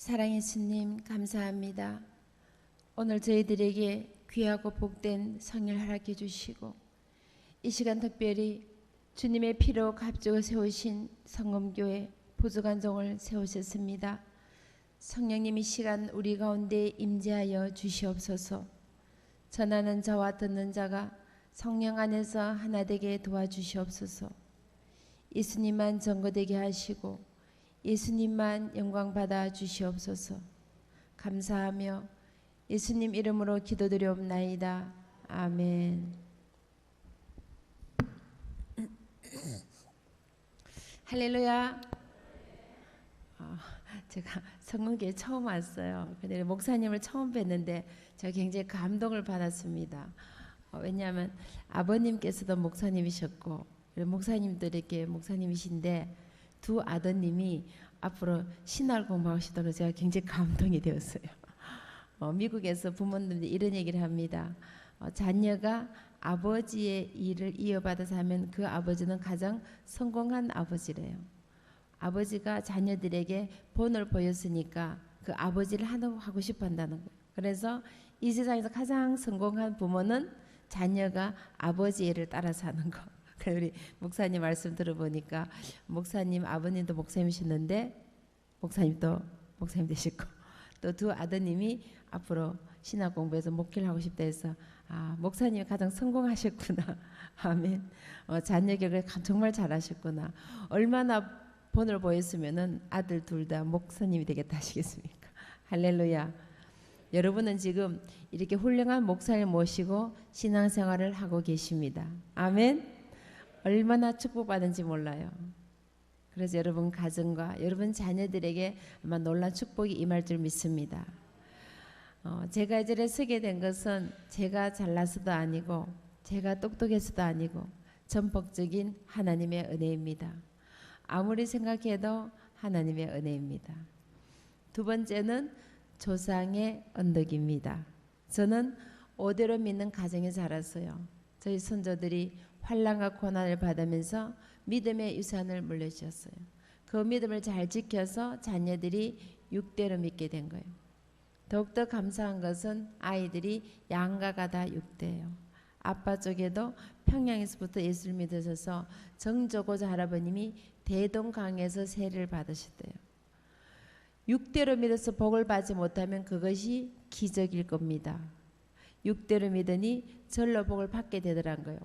사랑의 주님 감사합니다. 오늘 저희들에게 귀하고 복된 성일 허락해 주시고 이 시간 특별히 주님의 피로 갑주어 세우신 성검교회 부족한종을 세우셨습니다. 성령님 이 시간 우리 가운데 임재하여 주시옵소서. 전하는 자와 듣는 자가 성령 안에서 하나 되게 도와주시옵소서. 예수님만 전거되게 하시고 예수님만 영광 받아 주시옵소서. 감사하며 예수님 이름으로 기도드리옵나이다. 아멘. 할렐루야. 제가 성공교회 처음 왔어요. 근데 목사님을 처음 뵀는데 제가 굉장히 감동을 받았습니다. 왜냐하면 아버님께서도 목사님이셨고 목사님도 이렇게 목사님이신데 두 아드님이 앞으로 신학을 공부하시도록 제가 굉장히 감동이 되었어요. 미국에서 부모님들이 이런 얘기를 합니다. 자녀가 아버지의 일을 이어받아서 하면 그 아버지는 가장 성공한 아버지래요. 아버지가 자녀들에게 본을 보였으니까 그 아버지를 하고 싶어 한다는 거예요. 그래서 이 세상에서 가장 성공한 부모는 자녀가 아버지의 일을 따라서 하는 거. 우리 목사님 말씀 들어보니까 목사님 아버님도 목사님이셨는데 목사님도 목사님 되시고 또 두 아드님이 앞으로 신학 공부해서 목회를 하고 싶다 해서 목사님이 가장 성공하셨구나. 아멘. 자녀 교육을 정말 잘하셨구나. 얼마나 본을 보였으면은 아들 둘 다 목사님이 되겠다 하시겠습니까? 할렐루야. 여러분은 지금 이렇게 훌륭한 목사를 모시고 신앙생활을 하고 계십니다. 아멘. 얼마나 축복받은지 몰라요. 그래서 여러분 가정과 여러분 자녀들에게 아마 놀라운 축복이 임할 줄 믿습니다. 제가 이 자리에 서게 된 것은 제가 잘나서도 아니고 제가 똑똑해서도 아니고 전폭적인 하나님의 은혜입니다. 아무리 생각해도 하나님의 은혜입니다. 두 번째는 조상의 언덕입니다. 저는 오대로 믿는 가정에 자랐어요. 저희 손자들이 환난과 고난을 받으면서 믿음의 유산을 물려주셨어요. 그 믿음을 잘 지켜서 자녀들이 6대로 믿게 된 거예요. 더욱더 감사한 것은 아이들이 양가가 다 6대예요. 아빠 쪽에도 평양에서부터 예수를 믿으셔서 정조고자 할아버님이 대동강에서 세례를 받으셨대요. 6대로 믿어서 복을 받지 못하면 그것이 기적일 겁니다. 6대로 믿으니 절로 복을 받게 되더란 거예요.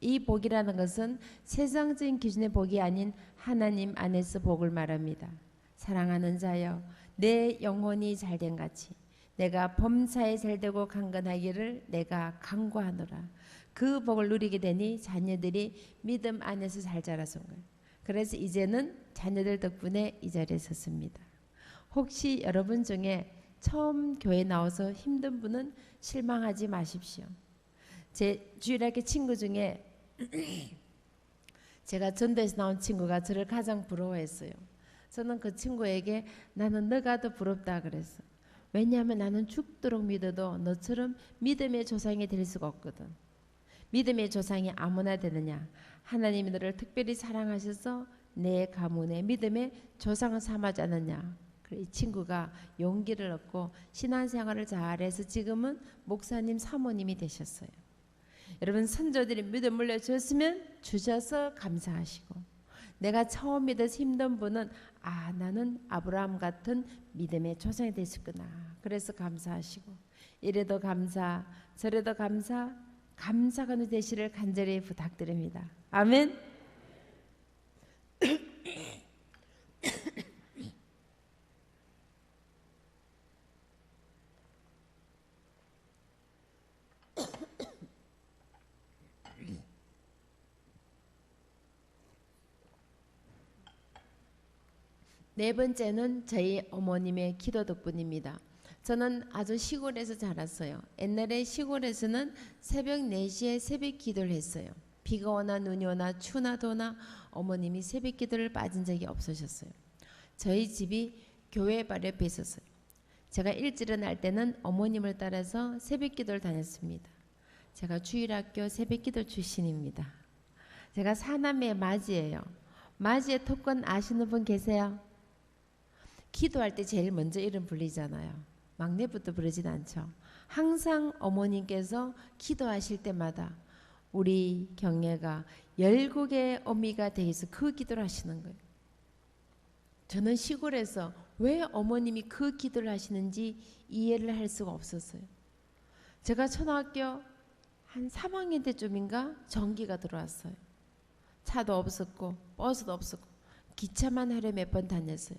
이 복이라는 것은 세상적인 기준의 복이 아닌 하나님 안에서 복을 말합니다. 사랑하는 자여 내 영혼이 잘된 같이 내가 범사에 잘되고 강건하기를 내가 간구하노라. 그 복을 누리게 되니 자녀들이 믿음 안에서 잘 자라서 거예요. 그래서 이제는 자녀들 덕분에 이 자리에 섰습니다. 혹시 여러분 중에 처음 교회 나와서 힘든 분은 실망하지 마십시오. 제 주일학교 친구 중에 제가 전도에서 나온 친구가 저를 가장 부러워했어요. 저는 그 친구에게 나는 너가 더 부럽다 그랬어. 왜냐하면 나는 죽도록 믿어도 너처럼 믿음의 조상이 될 수가 없거든. 믿음의 조상이 아무나 되느냐. 하나님이 너를 특별히 사랑하셔서 내 가문의 믿음의 조상을 삼아지 않느냐. 이 친구가 용기를 얻고 신앙생활을 잘해서 지금은 목사님 사모님이 되셨어요. 여러분 선조들이 믿음 물려주셨으면 주셔서 감사하시고 내가 처음 믿어서 힘든 분은 나는 아브라함 같은 믿음의 조상이 되셨구나. 그래서 감사하시고 이래도 감사 저래도 감사 감사가 되시를 간절히 부탁드립니다. 아멘. 네 번째는 저희 어머님의 기도 덕분입니다. 저는 아주 시골에서 자랐어요. 옛날에 시골에서는 새벽 4시에 새벽 기도를 했어요. 비가 오나 눈이 오나 추나 더나 어머님이 새벽 기도를 빠진 적이 없으셨어요. 저희 집이 교회 바로 옆에 있었어요. 제가 일찍 일어날 때는 어머님을 따라서 새벽 기도를 다녔습니다. 제가 주일학교 새벽 기도 출신입니다. 제가 사남매의 맞이예요. 맞이의 특권 아시는 분 계세요? 기도할 때 제일 먼저 이름 불리잖아요. 막내부터 부르진 않죠. 항상 어머님께서 기도하실 때마다 우리 경례가 열국의 어미가 되어서 그 기도를 하시는 거예요. 저는 시골에서 왜 어머님이 그 기도를 하시는지 이해를 할 수가 없었어요. 제가 초등학교 한 3학년 때쯤인가 전기가 들어왔어요. 차도 없었고 버스도 없었고 기차만 하루에 몇 번 다녔어요.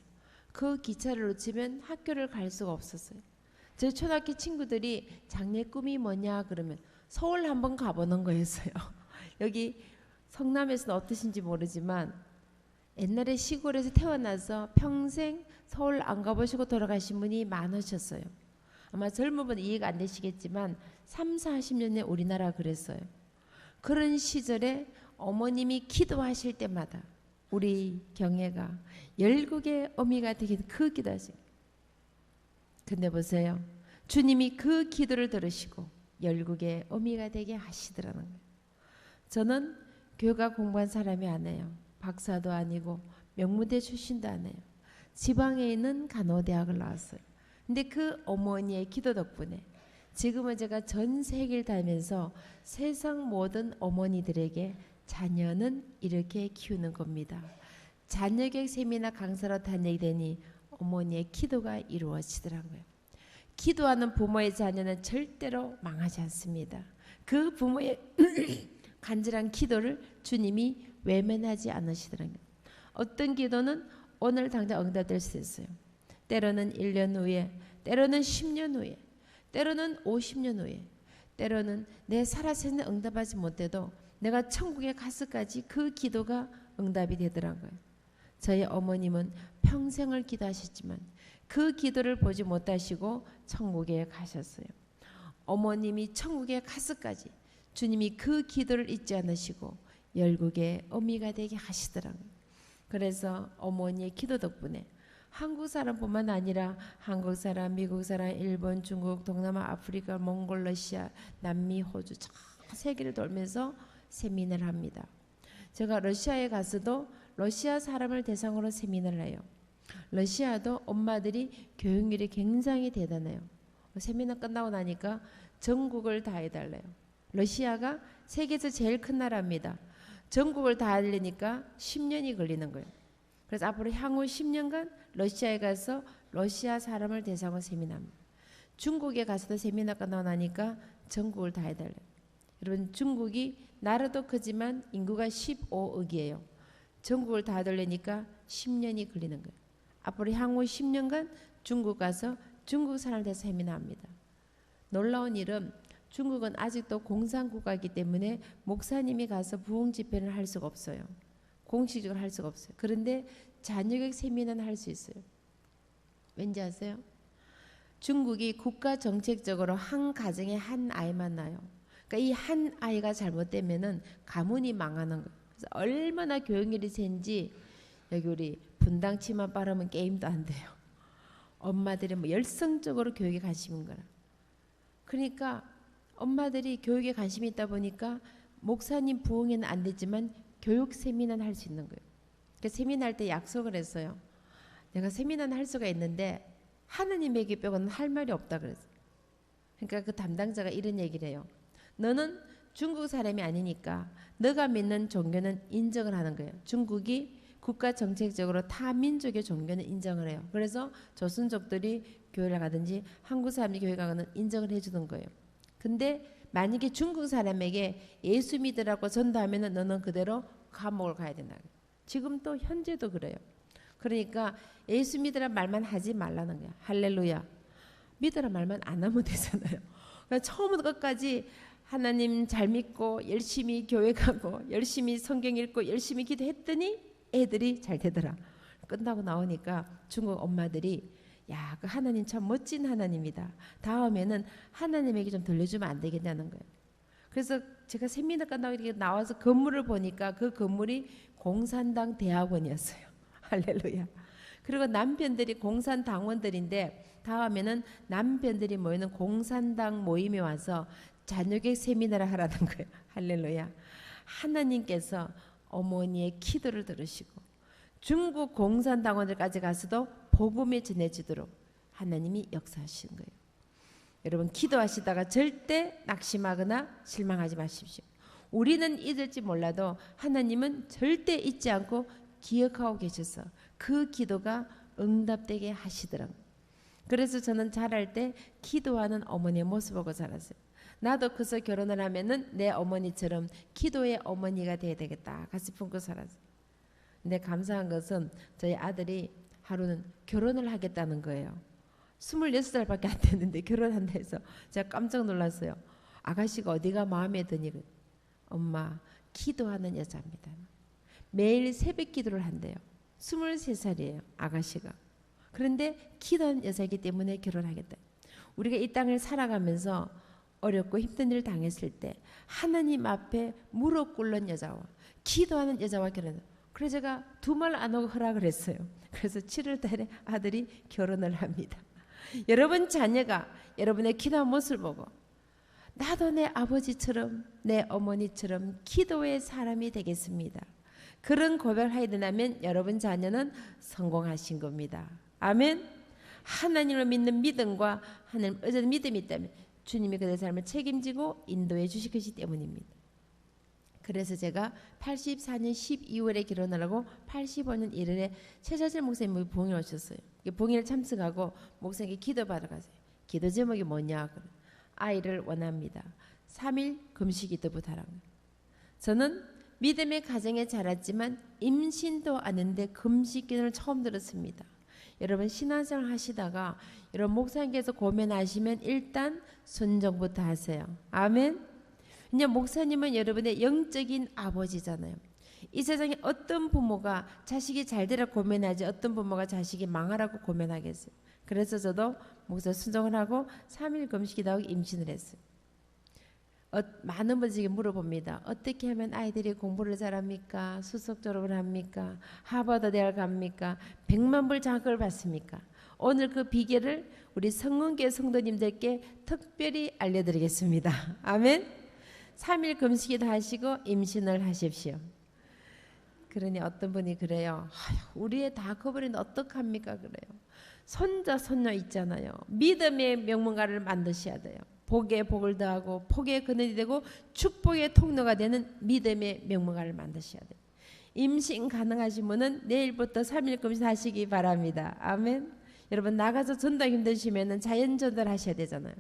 그 기차를 놓치면 학교를 갈 수가 없었어요. 제 초등학교 친구들이 장래 꿈이 뭐냐 그러면 서울 한번 가보는 거였어요. 여기 성남에서는 어떠신지 모르지만 옛날에 시골에서 태어나서 평생 서울 안 가보시고 돌아가신 분이 많으셨어요. 아마 젊은 분 이해가 안 되시겠지만 3, 40년에 우리나라 그랬어요. 그런 시절에 어머님이 기도하실 때마다 우리 경애가 열국의 어미가 되게 그 기도하시고, 근데 보세요. 주님이 그 기도를 들으시고 열국의 어미가 되게 하시더라는 거예요. 저는 교가 공부한 사람이 아니에요. 박사도 아니고 명문대 출신도 아니에요. 지방에 있는 간호대학을 나왔어요. 근데 그 어머니의 기도 덕분에 지금은 제가 전 세계를 다니면서 세상 모든 어머니들에게 자녀는 이렇게 키우는 겁니다. 자녀교육 세미나 강사로 다니게 되니 어머니의 기도가 이루어지더라고요. 기도하는 부모의 자녀는 절대로 망하지 않습니다. 그 부모의 간절한 기도를 주님이 외면하지 않으시더라고요. 어떤 기도는 오늘 당장 응답될 수 있어요. 때로는 1년 후에, 때로는 10년 후에, 때로는 50년 후에, 때로는 내 살아서는 응답하지 못해도 내가 천국에 갔을까지 그 기도가 응답이 되더라고요. 저희 어머님은 평생을 기도하셨지만 그 기도를 보지 못하시고 천국에 가셨어요. 어머님이 천국에 갔을까지 주님이 그 기도를 잊지 않으시고 열국의 어미가 되게 하시더라고요. 그래서 어머니의 기도 덕분에 한국 사람뿐만 아니라 한국 사람, 미국 사람, 일본, 중국, 동남아, 아프리카, 몽골, 러시아, 남미, 호주 전 세계를 돌면서 세미나를 합니다. 제가 러시아에 가서도 러시아 사람을 대상으로 세미나를 해요. 러시아도 엄마들이 교육률이 굉장히 대단해요. 세미나 끝나고 나니까 전국을 다 해달래요. 러시아가 세계에서 제일 큰 나라입니다. 전국을 다 하려니까 10년이 걸리는 거예요. 그래서 앞으로 향후 10년간 러시아에 가서 러시아 사람을 대상으로 세미나합니다. 중국에 가서도 세미나 끝나고 나니까 전국을 다 해달래요. 여러분, 중국이 나라도 크지만 인구가 15억이에요. 전국을 다 하려니까 10년이 걸리는 거예요. 앞으로 향후 10년간 중국 가서 중국 사람을 대해서 세미나합니다. 놀라운 일은 중국은 아직도 공산국가이기 때문에 목사님이 가서 부흥 집회를 할 수가 없어요. 공식적으로 할 수가 없어요. 그런데 자녀교육 세미나는 할 수 있어요. 왠지 아세요? 중국이 국가 정책적으로 한 가정에 한 아이만 낳아요. 그러니까 이 한 아이가 잘못되면은 가문이 망하는 거예요. 그래서 얼마나 교육열이 센지 여기 우리 분당치만 빠르면 게임도 안 돼요. 엄마들이 뭐 열성적으로 교육에 관심인 거라. 그러니까 엄마들이 교육에 관심이 있다 보니까 목사님 부흥에는 안 되지만 교육 세미나는 할 수 있는 거예요. 그러니까 세미나 할 때 약속을 했어요. 내가 세미나는 할 수가 있는데 하느님에게 빼고는 할 말이 없다 그랬어요. 그러니까 그 담당자가 이런 얘기를 해요. 너는 중국 사람이 아니니까 너가 믿는 종교는 인정을 하는 거예요. 중국이 국가 정책적으로 타 민족의 종교는 인정을 해요. 그래서 조선족들이 교회를 가든지 한국 사람이 교회 가거나 인정을 해주는 거예요. 근데 만약에 중국 사람에게 예수 믿으라고 전도하면 너는 그대로 감옥을 가야 된다. 지금 또 현재도 그래요. 그러니까 예수 믿으라 말만 하지 말라는 거야. 할렐루야. 믿으라 말만 안 하면 되잖아요. 그러니까 처음부터 끝까지 하나님 잘 믿고 열심히 교회 가고 열심히 성경 읽고 열심히 기도했더니 애들이 잘 되더라. 끝나고 나오니까 중국 엄마들이 야, 그 하나님 참 멋진 하나님이다. 다음에는 하나님에게 좀 들려주면 안 되겠냐는 거예요. 그래서 제가 세미나 끝나고 이렇게 나와서 건물을 보니까 그 건물이 공산당 대학원이었어요. 할렐루야. 그리고 남편들이 공산당원들인데 다음에는 남편들이 모이는 공산당 모임에 와서 자녀교육 세미나를 하라는 거예요. 할렐루야. 하나님께서 어머니의 기도를 들으시고 중국 공산당원들까지 가서도 복음이 전해지도록 하나님이 역사하신 거예요. 여러분 기도하시다가 절대 낙심하거나 실망하지 마십시오. 우리는 잊을지 몰라도 하나님은 절대 잊지 않고 기억하고 계셔서 그 기도가 응답되게 하시더라고요. 그래서 저는 자랄 때 기도하는 어머니의 모습 보고 자랐어요. 나도 커서 결혼을 하면은 내 어머니처럼 기도의 어머니가 돼야 되겠다 같이 품고 살았어요. 근데 감사한 것은 저희 아들이 하루는 결혼을 하겠다는 거예요. 26살밖에 안 됐는데 결혼한다 해서 제가 깜짝 놀랐어요. 아가씨가 어디가 마음에 드니? 엄마 기도하는 여자입니다. 매일 새벽 기도를 한대요. 23살이에요 아가씨가. 그런데 기도하는 여자이기 때문에 결혼하겠다. 우리가 이 땅을 살아가면서 어렵고 힘든 일을 당했을 때 하나님 앞에 무릎 꿇는 여자와 기도하는 여자와 결혼해요. 그래서 제가 두 말 안 하고 허락을 했어요. 그래서 7월 달에 아들이 결혼을 합니다. 여러분 자녀가 여러분의 기도한 모습을 보고 나도 내 아버지처럼 내 어머니처럼 기도의 사람이 되겠습니다. 그런 고백을 하게 된다면 여러분 자녀는 성공하신 겁니다. 아멘. 하나님을 믿는 믿음과 하나님 의존의 믿음이 있다면 주님이 그들의 삶을 책임지고 인도해 주실 것이기 때문입니다. 그래서 제가 84년 12월에 결혼을 하고 85년 1월에 최자철 목사님이 봉에 오셨어요. 봉인을 참석하고 목사님께 기도받으러 가세요. 기도 제목이 뭐냐? 아이를 원합니다. 3일 금식기도 부탁한 거예요. 저는 믿음의 가정에 자랐지만 임신도 아는데 금식기도를 처음 들었습니다. 여러분 신앙생활 하시다가 여러분 목사님께서 고민하시면 일단 순종부터 하세요. 아멘. 왜냐하면 목사님은 여러분의 영적인 아버지잖아요. 이 세상에 어떤 부모가 자식이 잘 되라 고민하지 어떤 부모가 자식이 망하라고 고민하겠어요. 그래서 저도 목사 순종을 하고 3일 금식기도 하고 임신을 했어요. 많은 분들에게 물어봅니다. 어떻게 하면 아이들이 공부를 잘합니까? 수석 졸업을 합니까? 하버드 대학 갑니까? 100만 불 장학금을 받습니까? 오늘 그 비결을 우리 성은교회 성도님들께 특별히 알려드리겠습니다. 아멘. 3일 금식기도 하시고 임신을 하십시오. 그러니 어떤 분이 그래요. 우리 애 다 커버리는데 어떡합니까? 그래요. 손자 손녀 있잖아요. 믿음의 명문가를 만드셔야 돼요. 복에 복을 더하고 복의 근원이 되고 축복의 통로가 되는 믿음의 명문가를 만드셔야 돼요. 임신 가능하신 분은 내일부터 3일 금식 하시기 바랍니다. 아멘. 여러분 나가서 전달 힘드시면 자연 전달하셔야 되잖아요.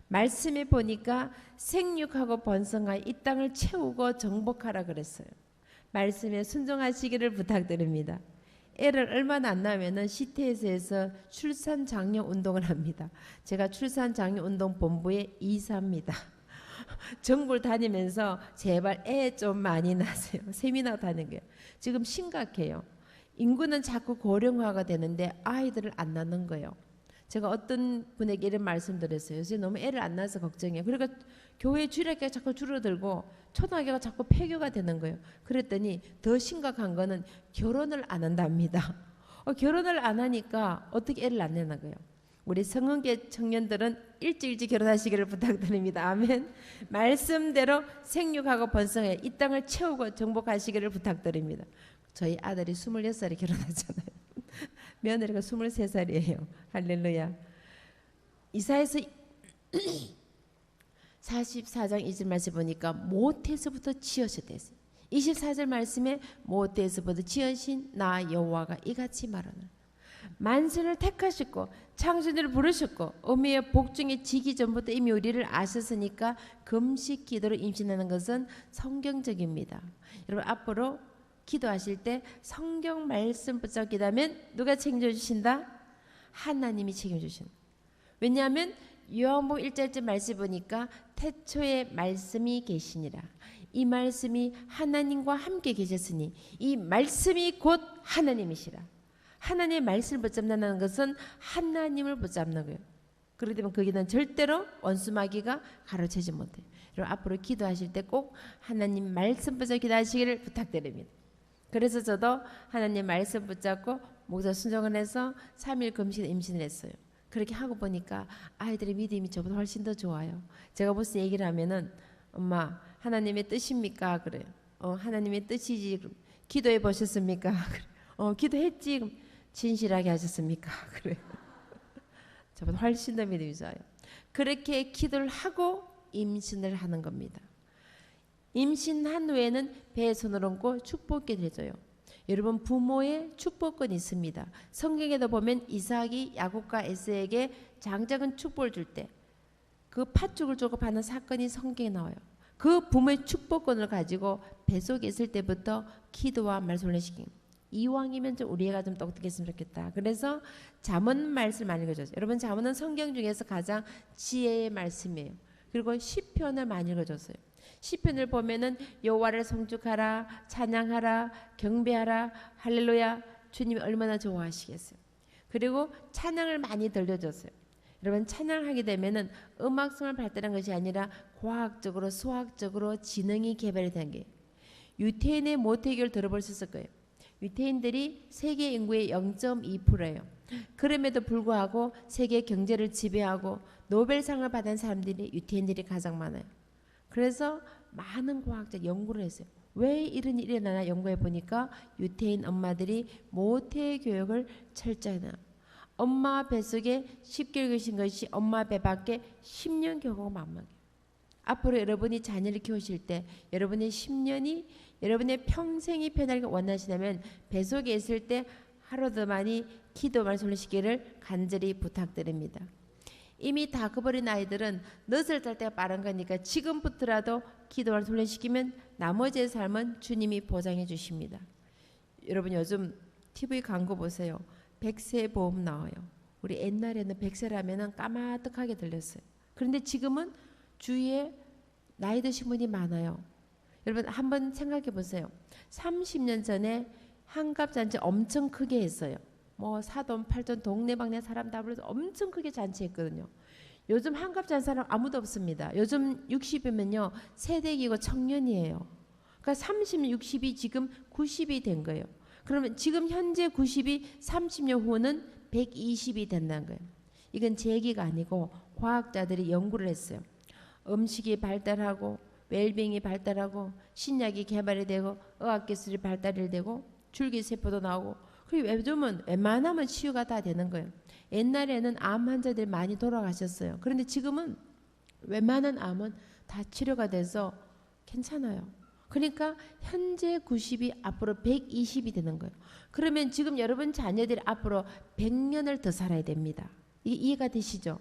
말씀에 보니까 생육하고 번성하여 이 땅을 채우고 정복하라 그랬어요. 말씀에 순종하시기를 부탁드립니다. 애를 얼마나 안 낳으면 시태에서 출산 장려 운동을 합니다. 제가 출산 장려 운동 본부의 이사입니다. 전국을 다니면서 제발 애 좀 많이 낳으세요. 세미나 다니는 거예요. 지금 심각해요. 인구는 자꾸 고령화가 되는데 아이들을 안 낳는 거예요. 제가 어떤 분에게 이런 말씀드렸어요. 요새 너무 애를 안 낳아서 걱정해요. 그러니까 교회 주일학교가 자꾸 줄어들고 초등학교가 자꾸 폐교가 되는 거예요. 그랬더니 더 심각한 거는 결혼을 안 한답니다. 결혼을 안 하니까 어떻게 애를 안 낳는 거예요. 우리 성은교회 청년들은 일찍 결혼하시기를 부탁드립니다. 아멘. 말씀대로 생육하고 번성해 이 땅을 채우고 정복하시기를 부탁드립니다. 저희 아들이 26살에 결혼하잖아요. 며느리가 23살이에요. 할렐루야. 이사야서 44장 2절 말씀 보니까 모태에서부터 지으셨댔어요. 24절 말씀에 모태에서부터 지으신 나 여호와가 이같이 말하노라. 만선을 택하셨고 창조주를 부르셨고 어미의 복중에 지기 전부터 이미 우리를 아셨으니까 금식 기도로 임신하는 것은 성경적입니다. 여러분 앞으로 기도하실 때 성경 말씀 붙잡고 기도하면 누가 책임져주신다? 하나님이 책임져주신다. 왜냐하면 요한복음 1절 말씀 보니까 태초에 말씀이 계시니라. 이 말씀이 하나님과 함께 계셨으니 이 말씀이 곧 하나님이시라. 하나님의 말씀을 붙잡는다는 것은 하나님을 붙잡는 거예요. 그렇기 때문에 거기는 절대로 원수마귀가 가로채지 못해요. 여러분 앞으로 기도하실 때 꼭 하나님 말씀 붙잡고 기도하시기를 부탁드립니다. 그래서 저도 하나님 말씀 붙잡고 목사 순종을 해서 3일 금식 임신을 했어요. 그렇게 하고 보니까 아이들의 믿음이 저보다 훨씬 더 좋아요. 제가 무슨 얘기를 하면은 엄마 하나님의 뜻입니까? 그래요. 하나님의 뜻이지. 기도해 보셨습니까? 기도했지. 진실하게 하셨습니까? 그래. 저보다 훨씬 더 믿음이 좋아요. 그렇게 기도를 하고 임신을 하는 겁니다. 임신한 후에는 배에 손을 얹고 축복기를 해줘요. 여러분 부모의 축복권이 있습니다. 성경에도 보면 이삭이 야곱과 에서에게 장작은 축복을 줄 때 그 팥죽을 주고 받는 사건이 성경에 나와요. 그 부모의 축복권을 가지고 뱃속에 있을 때부터 기도와 말씀을 시킨. 이왕이면 좀 우리 애가 좀 똑똑했으면 좋겠다. 그래서 잠언 말씀 많이 읽어줬어요. 여러분 잠언은 성경 중에서 가장 지혜의 말씀이에요. 그리고 시편을 많이 읽어줬어요. 시편을 보면은 여호와를 송축하라, 찬양하라, 경배하라, 할렐루야. 주님이 얼마나 좋아하시겠어요. 그리고 찬양을 많이 들려줬어요. 여러분 찬양하게 되면은 음악성을 발달한 것이 아니라 과학적으로 수학적으로 지능이 개발이 된 게 유태인의 모태교를 들어볼 수 있을 거예요. 유태인들이 세계 인구의 0.2%예요. 그럼에도 불구하고 세계 경제를 지배하고 노벨상을 받은 사람들이 유태인들이 가장 많아요. 그래서 많은 과학자 연구를 했어요. 왜 이런 일이 일어나나 연구해 보니까 유태인 엄마들이 모태 교육을 철저히 해요. 엄마 뱃속에 10개월 계신 것이 엄마 배 밖에 10년 교육하고 만만해요. 앞으로 여러분이 자녀를 키우실 때 여러분의 10년이 여러분의 평생이 변하기를 원하시다면 뱃속에 있을 때 하루도 많이 기도 말씀을 시키기를 간절히 부탁드립니다. 이미 다 커버린 아이들은 넛을 딸 때가 빠른 거니까 지금부터라도 기도를 훈련시키면 나머지의 삶은 주님이 보장해 주십니다. 여러분 요즘 TV 광고 보세요. 백세 보험 나와요. 우리 옛날에는 백세라면은 까마득하게 들렸어요. 그런데 지금은 주위에 나이 드신 분이 많아요. 여러분 한번 생각해 보세요. 30년 전에 환갑잔치 엄청 크게 했어요. 뭐 사돈 팔돈 동네방네 사람 다 불러서 엄청 크게 잔치했거든요. 요즘 환갑잔치 사람 아무도 없습니다. 요즘 60이면요 세대기고 청년이에요. 그러니까 30, 60이 지금 90이 된 거예요. 그러면 지금 현재 90이 30년 후는 120이 된다는 거예요. 이건 제 얘기가 아니고 과학자들이 연구를 했어요. 음식이 발달하고 웰빙이 발달하고 신약이 개발이 되고 의학기술이 발달이 되고 줄기세포도 나오고 그리고 요즘은 웬만하면 치유가 다 되는 거예요. 옛날에는 암 환자들이 많이 돌아가셨어요. 그런데 지금은 웬만한 암은 다 치료가 돼서 괜찮아요. 그러니까 현재 90이 앞으로 120이 되는 거예요. 그러면 지금 여러분 자녀들이 앞으로 100년을 더 살아야 됩니다. 이게 이해가 되시죠?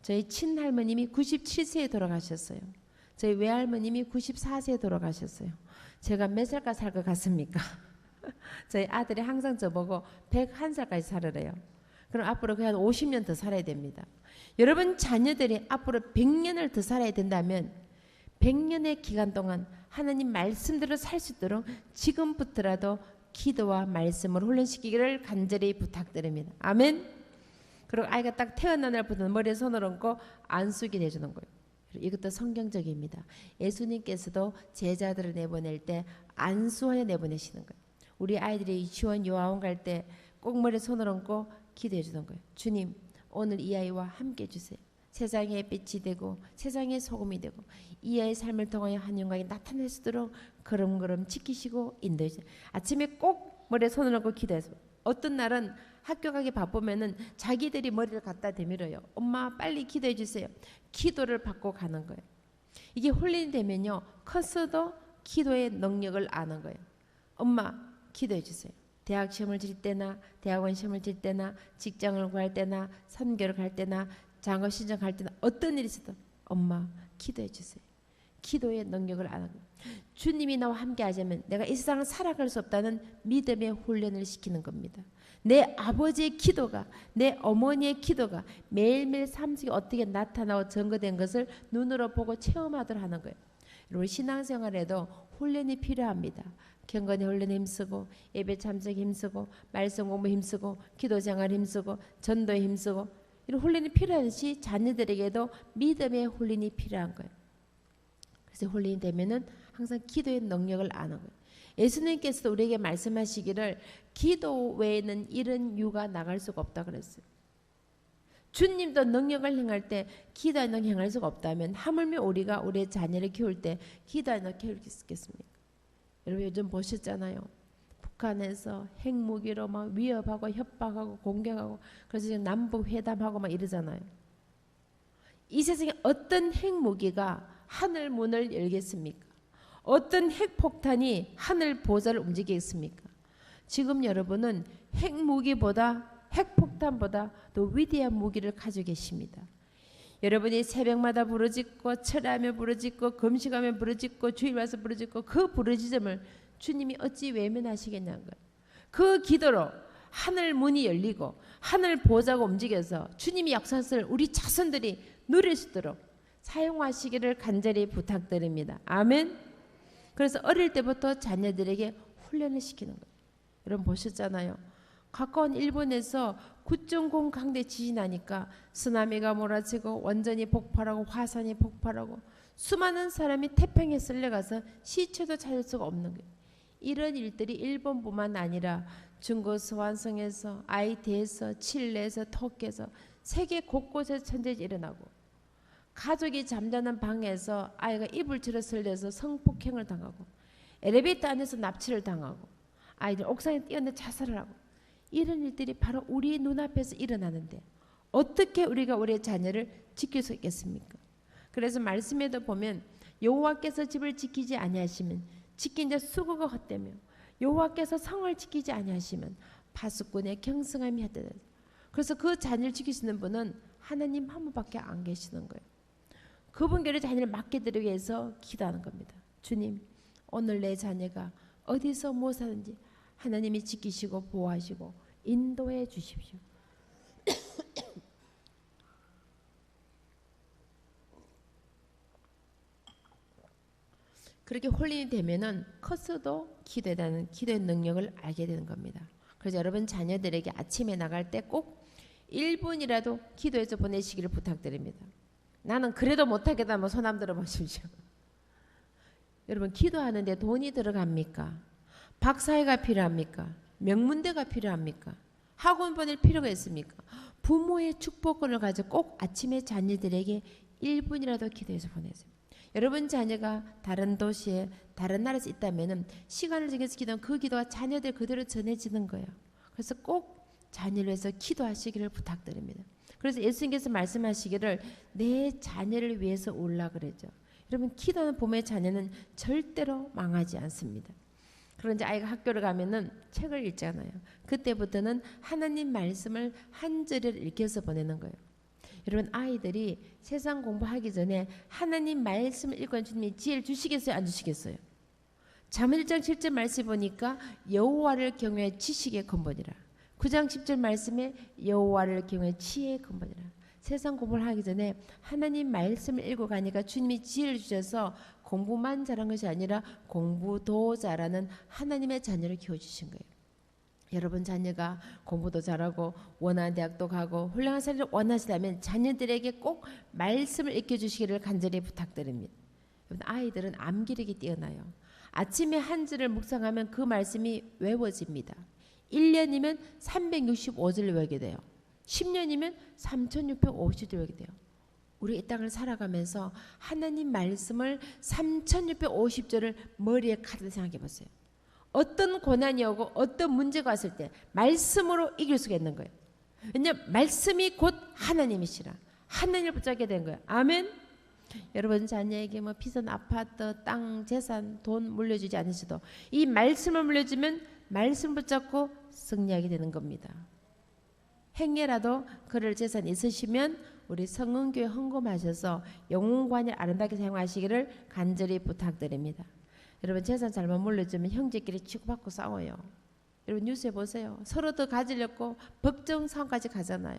저희 친할머님이 97세에 돌아가셨어요. 저희 외할머님이 94세에 돌아가셨어요. 제가 몇 살까지 살 것 같습니까? 저희 아들이 항상 저보고 101살까지 살으래요. 그럼 앞으로 그냥 50년 더 살아야 됩니다. 여러분 자녀들이 앞으로 100년을 더 살아야 된다면 100년의 기간 동안 하나님 말씀대로 살 수 있도록 지금부터라도 기도와 말씀을 훈련시키기를 간절히 부탁드립니다. 아멘. 그리고 아이가 딱 태어난 날부터 머리에 손을 얹고 안수기 내주는 거예요. 이것도 성경적입니다. 예수님께서도 제자들을 내보낼 때 안수하여 내보내시는 거예요. 우리 아이들이 유치원 요아원 갈 때 꼭 머리에 손을 얹고 기도해 주는 거예요. 주님 오늘 이 아이와 함께 해주세요. 세상의 빛이 되고 세상의 소금이 되고 이 아이의 삶을 통하여 한 영광이 나타날 수 있도록 걸음걸음 지키시고 인도해 주세요. 아침에 꼭 머리에 손을 얹고 기도해서 어떤 날은 학교 가기 바쁘면은 자기들이 머리를 갖다 대밀어요. 엄마 빨리 기도해 주세요. 기도를 받고 가는 거예요. 이게 훈련이 되면요 커서도 기도의 능력을 아는 거예요. 엄마 기도해 주세요. 대학 시험을 칠 때나 대학원 시험을 칠 때나 직장을 구할 때나 선교를 갈 때나 장거 신청 갈 때나 어떤 일이 있어도 엄마 기도해 주세요. 기도의 능력을 아는 거예요. 주님이 나와 함께 하자면 내가 이 세상을 살아갈 수 없다는 믿음의 훈련을 시키는 겁니다. 내 아버지의 기도가 내 어머니의 기도가 매일매일 삶 속에 어떻게 나타나고 증거된 것을 눈으로 보고 체험하도록 하는 거예요. 우리 신앙생활에도 훈련이 필요합니다. 경건의 훈련에 힘쓰고 예배 참석에 힘쓰고 말씀 공부에 힘쓰고 기도생활에 힘쓰고 전도에 힘쓰고 이런 훈련이 필요하듯이 자녀들에게도 믿음의 훈련이 필요한 거예요. 그래서 훈련이 되면은 항상 기도의 능력을 아는 거예요. 예수님께서도 우리에게 말씀하시기를 기도 외에는 이런 유가 나갈 수가 없다 그랬어요. 주님도 능력을 행할 때 기도의 능력을 행할 수가 없다면 하물며 우리가 우리의 자녀를 키울 때 기도의 능력을 키울 수 있겠습니까? 여러분 요즘 보셨잖아요. 북한에서 핵무기로 막 위협하고 협박하고 공격하고 그래서 지금 남북 회담하고 막 이러잖아요. 이 세상에 어떤 핵무기가 하늘 문을 열겠습니까? 어떤 핵폭탄이 하늘 보좌를 움직이겠습니까? 지금 여러분은 핵무기보다 핵폭탄보다 더 위대한 무기를 가지고 계십니다. 여러분이 새벽마다 부르짖고 철야하며 부르짖고 금식하며 부르짖고 주일 와서 부르짖고 그 부르짖음을 주님이 어찌 외면하시겠냐는 거예요. 그 기도로 하늘 문이 열리고 하늘 보좌가 움직여서 주님이 역사를 우리 자손들이 누릴 수 있도록 사용하시기를 간절히 부탁드립니다. 아멘. 그래서 어릴 때부터 자녀들에게 훈련을 시키는 거예요. 여러분 보셨잖아요. 가까운 일본에서 9.0 강대 지진이 나니까 쓰나미가 몰아치고 원전이 폭발하고 화산이 폭발하고 수많은 사람이 태평에 쓸려가서 시체도 찾을 수가 없는 거예요. 이런 일들이 일본뿐만 아니라 중국 서완성에서 아이티에서 칠레에서 터키에서 세계 곳곳에서 천재지 일어나고 가족이 잠자는 방에서 아이가 이불 틀어 설려서 성폭행을 당하고 엘리베이터 안에서 납치를 당하고 아이들 옥상에 뛰어내 자살을 하고 이런 일들이 바로 우리 눈앞에서 일어나는데 어떻게 우리가 우리의 자녀를 지킬 수 있겠습니까? 그래서 말씀에도 보면 여호와께서 집을 지키지 아니하시면 지킨 자 수고가 헛되며 여호와께서 성을 지키지 아니하시면 파수꾼의 경성함이 헛되다. 그래서 그 자녀를 지키시는 분은 하나님 한 분밖에 안 계시는 거예요. 그분께로 자녀를 맡겨드리기 위해서 기도하는 겁니다. 주님, 오늘 내 자녀가 어디서 무엇하는지 하나님이 지키시고 보호하시고 인도해 주십시오. 그렇게 훈련이 되면은 커서도 기도에 기도의 능력을 알게 되는 겁니다. 그래서 여러분 자녀들에게 아침에 나갈 때 꼭 1분이라도 기도해서 보내시기를 부탁드립니다. 나는 그래도 못하겠다 하면 손 한번 들어보십시오. 여러분 기도하는데 돈이 들어갑니까? 박사회가 필요합니까? 명문대가 필요합니까? 학원 보낼 필요가 있습니까? 부모의 축복권을 가지고 꼭 아침에 자녀들에게 1분이라도 기도해서 보내세요. 여러분 자녀가 다른 도시에 다른 나라에서 있다면 시간을 정해서 기도하면 그 기도가 자녀들 그대로 전해지는 거예요. 그래서 꼭 자녀를 위해서 기도하시기를 부탁드립니다. 그래서 예수님께서 말씀하시기를 내 자녀를 위해서 올라 그랬죠. 여러분 기도하는 부모의 자녀는 절대로 망하지 않습니다. 그런데 아이가 학교를 가면은 책을 읽잖아요. 그때부터는 하나님 말씀을 한 절을 읽혀서 보내는 거예요. 여러분 아이들이 세상 공부하기 전에 하나님 말씀을 읽고 주님이 지혜를 주시겠어요? 안 주시겠어요? 잠언 1장 7절 말씀 보니까 여호와를 경외해 지식의 근본이라. 9장 10절 말씀에 여호와를 경외해 지혜의 근본이라. 세상 공부를 하기 전에 하나님 말씀을 읽고 가니까 주님이 지혜를 주셔서 공부만 잘한 것이 아니라 공부도 잘하는 하나님의 자녀를 키워주신 거예요. 여러분 자녀가 공부도 잘하고 원하는 대학도 가고 훌륭한 삶을 원하시다면 자녀들에게 꼭 말씀을 읽혀주시기를 간절히 부탁드립니다. 여러분 아이들은 암기력이 뛰어나요. 아침에 한 절을 묵상하면 그 말씀이 외워집니다. 1년이면 365절을 외우게 돼요. 10년이면 3650절 외우게 돼요. 우리 이 땅을 살아가면서 하나님 말씀을 3650절을 머리에 가득 생각해 보세요. 어떤 고난이 오고 어떤 문제가 왔을 때 말씀으로 이길 수가 있는 거예요. 왜냐하면 말씀이 곧 하나님이시라. 하나님을 붙잡게 된 거예요. 아멘. 여러분 자녀에게 뭐 비싼 아파트, 땅, 재산, 돈 물려주지 않으셔도 이 말씀을 물려주면 말씀 붙잡고 승리하게 되는 겁니다. 행여라도 그럴 재산 있으시면 우리 성은교회 헌금하셔서 영혼관을 아름답게 사용하시기를 간절히 부탁드립니다. 여러분 재산 잘못 물려주면 형제끼리 치고받고 싸워요. 여러분 뉴스에 보세요. 서로 더 가지려고 법정 상황까지 가잖아요.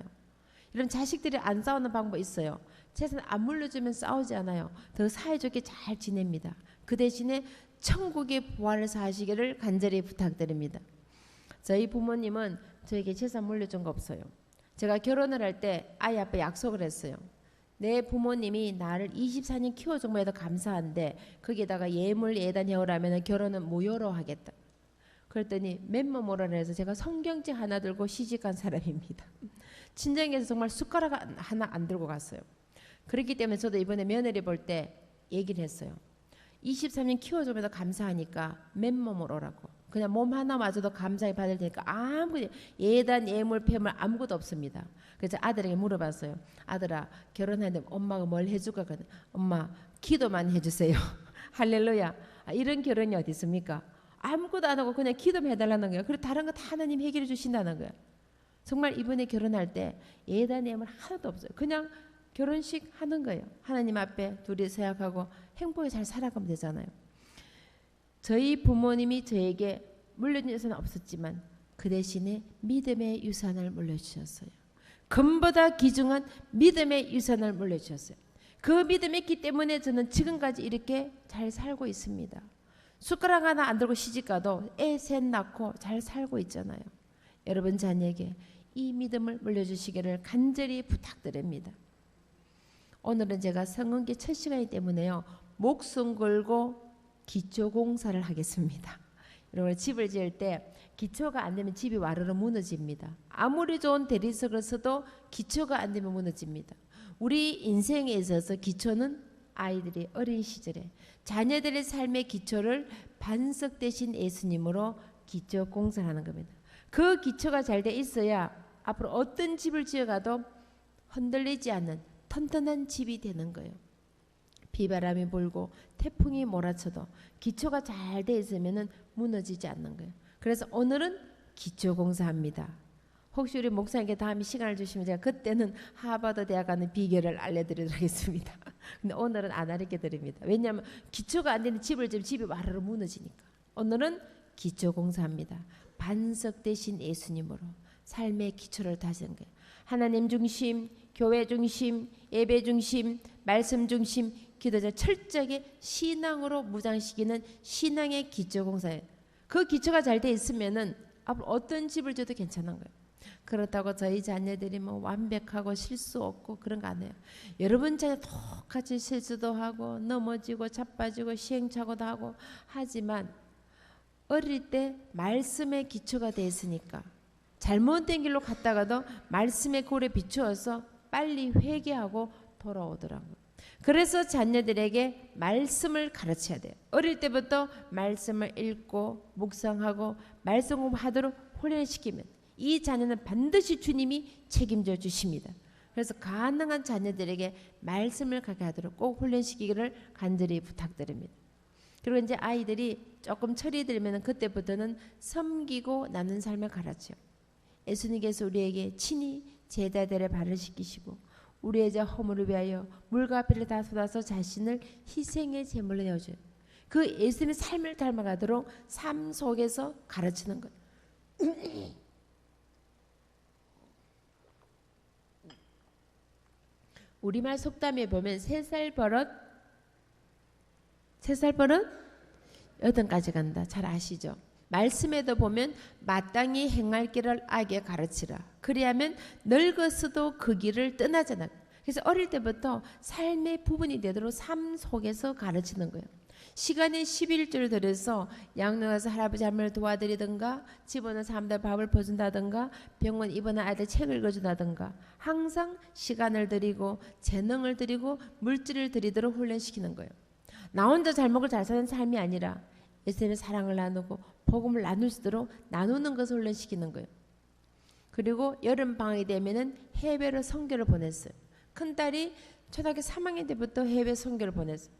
여러분 자식들이 안 싸우는 방법 있어요. 재산 안 물려주면 싸우지 않아요. 더 사이좋게 잘 지냅니다. 그 대신에 천국의 부활을 사시기를 간절히 부탁드립니다. 저희 부모님은 저에게 재산 물려준 거 없어요. 제가 결혼을 할 때 아이 앞에 약속을 했어요. 내 부모님이 나를 24년 키워준 거에도 감사한데 거기에다가 예물 예단 해오라면 결혼은 무효로 하겠다. 그랬더니 맨몸으로 해서 제가 성경책 하나 들고 시집간 사람입니다. 친정에서 정말 숟가락 하나 안 들고 갔어요. 그렇기 때문에 저도 이번에 며느리 볼 때 얘기를 했어요. 23년 키워주면서 감사하니까 맨몸으로 오라고. 그냥 몸 하나마저도 감사히 받을 테니까 아무 예단 예물 폐물 아무것도 없습니다. 그래서 아들에게 물어봤어요. 아들아, 결혼하는데 엄마가 뭘 해줄까? 엄마 기도만 해주세요. 할렐루야. 이런 결혼이 어디 있습니까? 아무것도 안 하고 그냥 기도만 해달라는 거예요. 그리고 다른 거 다 하나님 해결해 주신다는 거예요. 정말 이번에 결혼할 때 예단 예물 하나도 없어요. 그냥 결혼식 하는 거예요. 하나님 앞에 둘이 서약하고 행복히 잘 살아가면 되잖아요. 저희 부모님이 저에게 물려준 유산은 없었지만 그 대신에 믿음의 유산을 물려주셨어요. 금보다 귀중한 믿음의 유산을 물려주셨어요. 그 믿음이 있기 때문에 저는 지금까지 이렇게 잘 살고 있습니다. 숟가락 하나 안 들고 시집가도 애 셋 낳고 잘 살고 있잖아요. 여러분 자녀에게 이 믿음을 물려주시기를 간절히 부탁드립니다. 오늘은 제가 성은기 첫 시간이기 때문에요. 목숨 걸고 기초공사를 하겠습니다. 여러분 집을 지을 때 기초가 안 되면 집이 와르르 무너집니다. 아무리 좋은 대리석을 써도 기초가 안 되면 무너집니다. 우리 인생에 있어서 기초는 아이들이 어린 시절에 자녀들의 삶의 기초를 반석 대신 예수님으로 기초 공사를 하는 겁니다. 그 기초가 잘 돼 있어야 앞으로 어떤 집을 지어가도 흔들리지 않는 튼튼한 집이 되는 거예요. 비바람이 불고 태풍이 몰아쳐도 기초가 잘 돼 있으면 무너지지 않는 거예요. 그래서 오늘은 기초 공사합니다. 혹시 우리 목사님께 다음에 시간을 주시면 제가 그때는 하버드 대학 가는 비결을 알려드리도록 하겠습니다. 근데 오늘은 안 알려드립니다. 드립니다. 왜냐하면 기초가 안 되는 집을 지으면 집이 와르르 무너지니까. 오늘은 기초 공사합니다. 반석 대신 예수님으로 삶의 기초를 다지는 거예요. 하나님 중심, 교회 중심, 예배 중심, 말씀 중심, 기도자 철저하게 신앙으로 무장시키는 신앙의 기초 공사예요. 그 기초가 잘 돼 있으면은 앞으로 어떤 집을 줘도 괜찮은 거예요. 그렇다고 저희 자녀들이 뭐 완벽하고 실수 없고 그런 거 안 해요. 여러분 자녀 똑같이 실수도 하고 넘어지고 자빠지고 시행착오도 하고 하지만 어릴 때 말씀의 기초가 돼 있으니까 잘못된 길로 갔다가도 말씀의 골에 비추어서 빨리 회개하고 돌아오더라고요. 그래서 자녀들에게 말씀을 가르쳐야 돼요. 어릴 때부터 말씀을 읽고 묵상하고 말씀 공부하도록 훈련시키면 이 자녀는 반드시 주님이 책임져 주십니다. 그래서 가능한 자녀들에게 말씀을 가게 하도록 꼭 훈련시키기를 간절히 부탁드립니다. 그리고 이제 아이들이 조금 철이 들면 그때부터는 섬기고 나눈 삶을 가르쳐요. 예수님께서 우리에게 친히 제자들의 발을 씻기시고 우리의 자 허물을 위하여 물과 피를 다 쏟아서 자신을 희생의 제물로 내어줘요. 그 예수님의 삶을 닮아가도록 삶 속에서 가르치는 거예요. 우리말 속담에 보면 3살 버릇 8까지 간다. 잘 아시죠? 말씀에도 보면 마땅히 행할 길을 아이에게 가르치라. 그리하면 늙어서도 그 길을 떠나잖아. 그래서 어릴 때부터 삶의 부분이 되도록 삶 속에서 가르치는 거예요. 시간에 11조를 들여서 양로가서 할아버지 할머니를 도와드리든가 집 오는 사람들 밥을 퍼준다든가 병원 입원한 아이들 책을 읽어준다든가 항상 시간을 드리고 재능을 드리고 물질을 드리도록 훈련시키는 거예요. 나 혼자 잘 먹고 잘 사는 삶이 아니라 예수님의 사랑을 나누고 복음을 나눌 수 있도록 나누는 것을 훈련시키는 거예요. 그리고 여름 방학이 되면은 해외로 선교를 보냈어요. 큰딸이 초등학교 3학년 때부터 해외 선교를 보냈어요.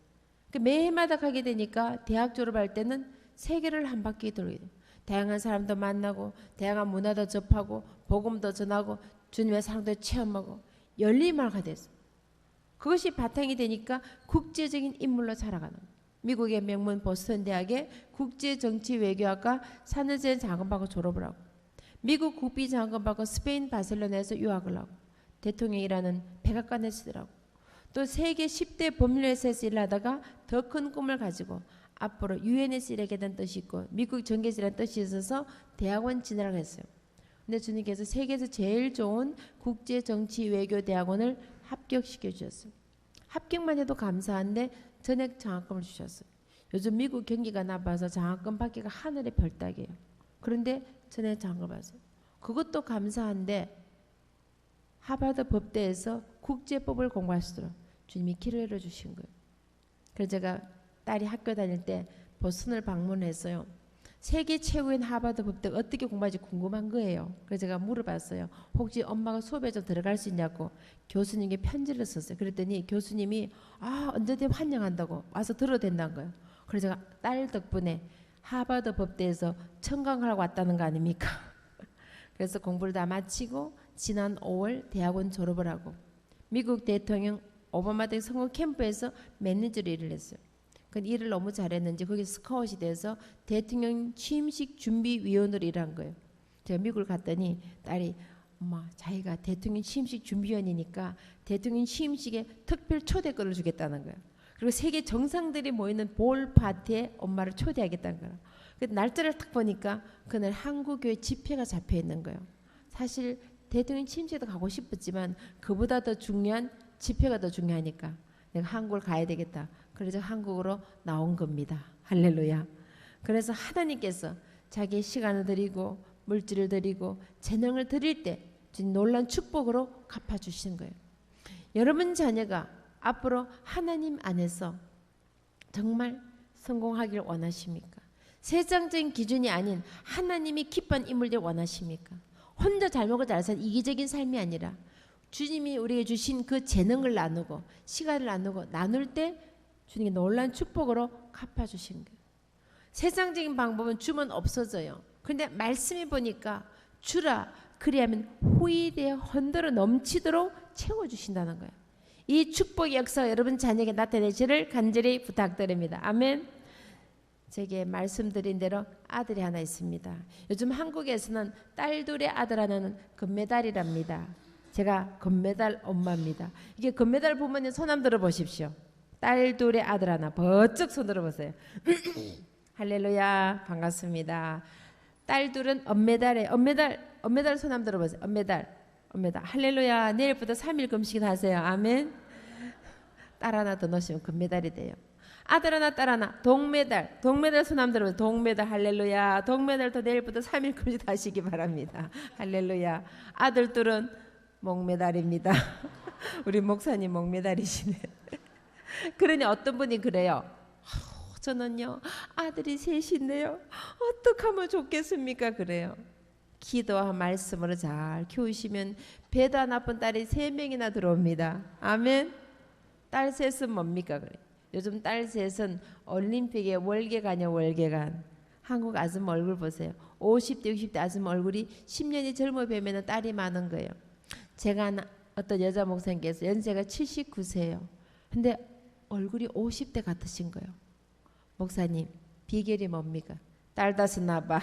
매해마다 가게 되니까 대학 졸업할 때는 세계를 한 바퀴 돌게 돼요. 다양한 사람도 만나고 다양한 문화도 접하고 복음도 전하고 주님의 사랑도 체험하고 열림하게 됐어요. 그것이 바탕이 되니까 국제적인 인물로 자라가는 거예요. 미국의 명문 보스턴 대학의 국제정치외교학과 4년제 장학금받고 졸업을 하고 미국 국비 장학금받고 스페인 바셀로나에서 유학을 하고 대통령이라는 백악관에 쓰더라고. 또 세계 10대 법률회사에서 일하다가 더 큰 꿈을 가지고 앞으로 유엔에서 일하게 된 뜻이 있고 미국 전개지라는 뜻이 있어서 대학원 진학을 했어요. 근데 주님께서 세계에서 제일 좋은 국제정치외교대학원을 합격시켜 주셨어요. 합격만 해도 감사한데 전액 장학금을 주셨어요. 요즘 미국 경기가 나빠서 장학금 받기가 하늘의 별따기예요. 그런데 전액 장학금을 받았어요. 그것도 감사한데 하버드 법대에서 국제법을 공부할 수 있도록 주님이 길을 열어주신 거예요. 그래서 제가 딸이 학교 다닐 때 보스턴을 방문했어요. 세계 최고인 하버드 법대 어떻게 공부하지 궁금한 거예요. 그래서 제가 물어봤어요. 혹시 엄마가 수업에 좀 들어갈 수 있냐고 교수님께 편지를 썼어요. 그랬더니 교수님이 언제든 환영한다고 와서 들어도 된다는 거예요. 그래서 제가 딸 덕분에 하버드 법대에서 청강하러 왔다는 거 아닙니까? 그래서 공부를 다 마치고 지난 5월 대학원 졸업을 하고 미국 대통령 오바마 대통령 선거 캠프에서 매니저로 일을 했어요. 그 일을 너무 잘했는지 거기 스카웃이 돼서 대통령 취임식 준비위원으로 일한 거예요. 제가 미국을 갔더니 딸이 엄마 자기가 대통령 취임식 준비위원이니까 대통령 취임식에 특별 초대권을 주겠다는 거예요. 그리고 세계 정상들이 모이는 볼 파티에 엄마를 초대하겠다는 거예요. 그 날짜를 딱 보니까 그날 한국교회 집회가 잡혀 있는 거예요. 사실 대통령 취임식에도 가고 싶었지만 그보다 더 중요한 집회가 더 중요하니까 내가 한국을 가야 되겠다. 그래서 한국으로 나온 겁니다. 할렐루야. 그래서 하나님께서 자기의 시간을 드리고 물질을 드리고 재능을 드릴 때 놀라운 축복으로 갚아주시는 거예요. 여러분 자녀가 앞으로 하나님 안에서 정말 성공하길 원하십니까? 세상적인 기준이 아닌 하나님이 기뻐하는 인물들 원하십니까? 혼자 잘 먹고 잘 사는 이기적인 삶이 아니라 주님이 우리에게 주신 그 재능을 나누고 시간을 나누고 나눌 때 주님이 놀라운 축복으로 갚아주신 거예요. 세상적인 방법은 주면 없어져요. 그런데 말씀해 보니까 주라 그리하면 후이되어 흔들어 넘치도록 채워주신다는 거예요. 이 축복의 역사가 여러분 자녀에게 나타내시를 간절히 부탁드립니다. 아멘. 제게 말씀드린 대로 아들이 하나 있습니다. 요즘 한국에서는 딸 둘의 아들 하나는 금메달이랍니다. 제가 금메달 엄마입니다. 이게 금메달 부모님 손 한번 들어보십시오. 딸 둘의 아들 하나 번쩍 손 들어보세요. 할렐루야 반갑습니다. 딸 둘은 은메달에 은메달 손 한번 들어보세요. 은메달 할렐루야. 내일부터 3일 금식 하세요. 아멘. 딸 하나 더 넣으시면 금메달이 돼요. 아들 하나 딸 하나 동메달 손 한번 들어보세요. 동메달 할렐루야. 동메달도 내일부터 3일 금식 하시기 바랍니다. 할렐루야. 아들 둘은 목메달입니다. 우리 목사님 목메달이시네. 그러니 어떤 분이 그래요. 저는요 아들이 셋인데요 어떡하면 좋겠습니까? 그래요. 기도와 말씀으로 잘 키우시면 배도 안 아픈 딸이 3명이나 들어옵니다. 아멘. 딸 셋은 뭡니까? 그래. 요즘 딸 셋은 올림픽에 월계관이요. 월계관. 한국 아줌마 얼굴 보세요. 50대 60대 아줌마 얼굴이 10년이 젊어 보이면 딸이 많은 거예요. 제가 어떤 여자 목사님께서 연세가 79세예요. 근데 얼굴이 50대 같으신 거예요. 목사님 비결이 뭡니까? 딸 다섯 낳아봐.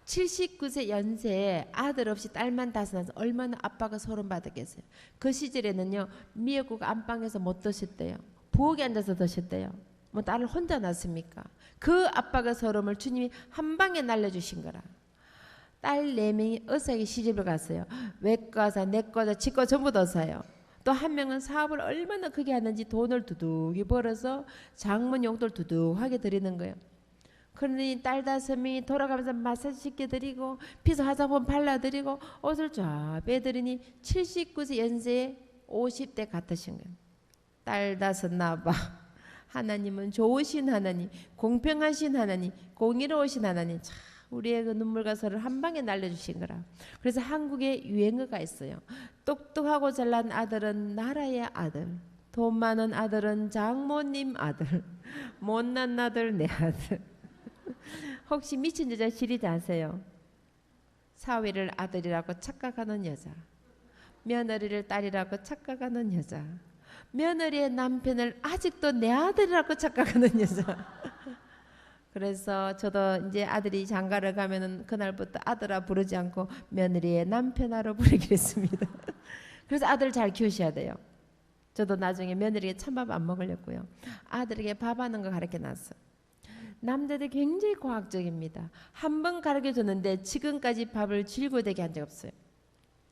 79세 연세에 아들 없이 딸만 다섯 낳아서 얼마나 아빠가 소름 받았겠어요. 그 시절에는요 미역국 안방에서 못 드셨대요. 부엌에 앉아서 드셨대요. 뭐 딸을 혼자 낳습니까? 그 아빠가 소름을 주님이 한 방에 날려주신 거라. 딸 4명이 의사에게 시집을 갔어요. 외과사, 내과사, 치과 전부 다 의사예요. 또 한 명은 사업을 얼마나 크게 하는지 돈을 두둑이 벌어서 장문 용돈을 두둑하게 드리는 거예요. 그러니 딸 5명이 돌아가면서 마사지 시켜드리고 피서 화장품 발라드리고 옷을 쫙 빼드리니 79세 연세에 50대 같으신 거예요. 딸 5 낳아봐. 하나님은 좋으신 하나님, 공평하신 하나님, 공의로우신 하나님. 참 우리의 그 눈물과 서를 한 방에 날려주신 거라. 그래서 한국에 유행어가 있어요. 똑똑하고 잘난 아들은 나라의 아들, 돈 많은 아들은 장모님 아들, 못난 아들 내 아들. 혹시 미친 여자 시리즈 아세요? 사위를 아들이라고 착각하는 여자, 며느리를 딸이라고 착각하는 여자, 며느리의 남편을 아직도 내 아들이라고 착각하는 여자. 그래서 저도 이제 아들이 장가를 가면은 그날부터 아들아 부르지 않고 며느리의 남편아로 부르기로 했습니다. 그래서 아들 잘 키우셔야 돼요. 저도 나중에 며느리에게 찬밥 안 먹으려고요. 아들에게 밥하는 거 가르쳐 놨어. 남자들 굉장히 과학적입니다. 한 번 가르쳐 줬는데 지금까지 밥을 질고되게 한 적 없어요.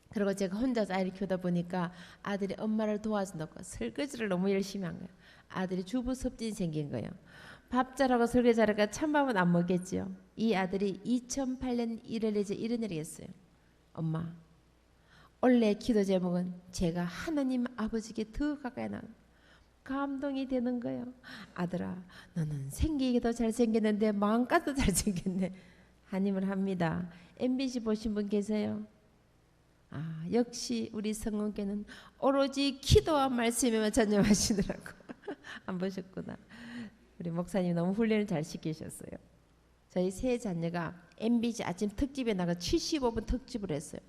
그리고 제가 혼자서 아이를 키우다 보니까 아들이 엄마를 도와준다고 설거지를 너무 열심히 한 거예요. 아들이 주부 섭진이 생긴 거예요. 밥 잘하고 설거지 잘하니까 찬밥은 안 먹겠지요. 이 아들이 2008년 1월에 이런 일을 했어요. 엄마, 원래 기도 제목은 제가 하나님 아버지께 더 가까이 나가 감동이 되는 거예요. 아들아, 너는 생기기도 잘생겼는데 마음까지도 잘생겼네. 한임을 합니다. MBC 보신 분 계세요? 아, 역시 우리 성은교는 오로지 기도와 말씀에만 전념하시더라고. 안 보셨구나. 우리 목사님 너무 훈련을 잘 시키셨어요. 저희 세 자녀가 MBC 아침 특집에 나가 75분 특집을 했어요.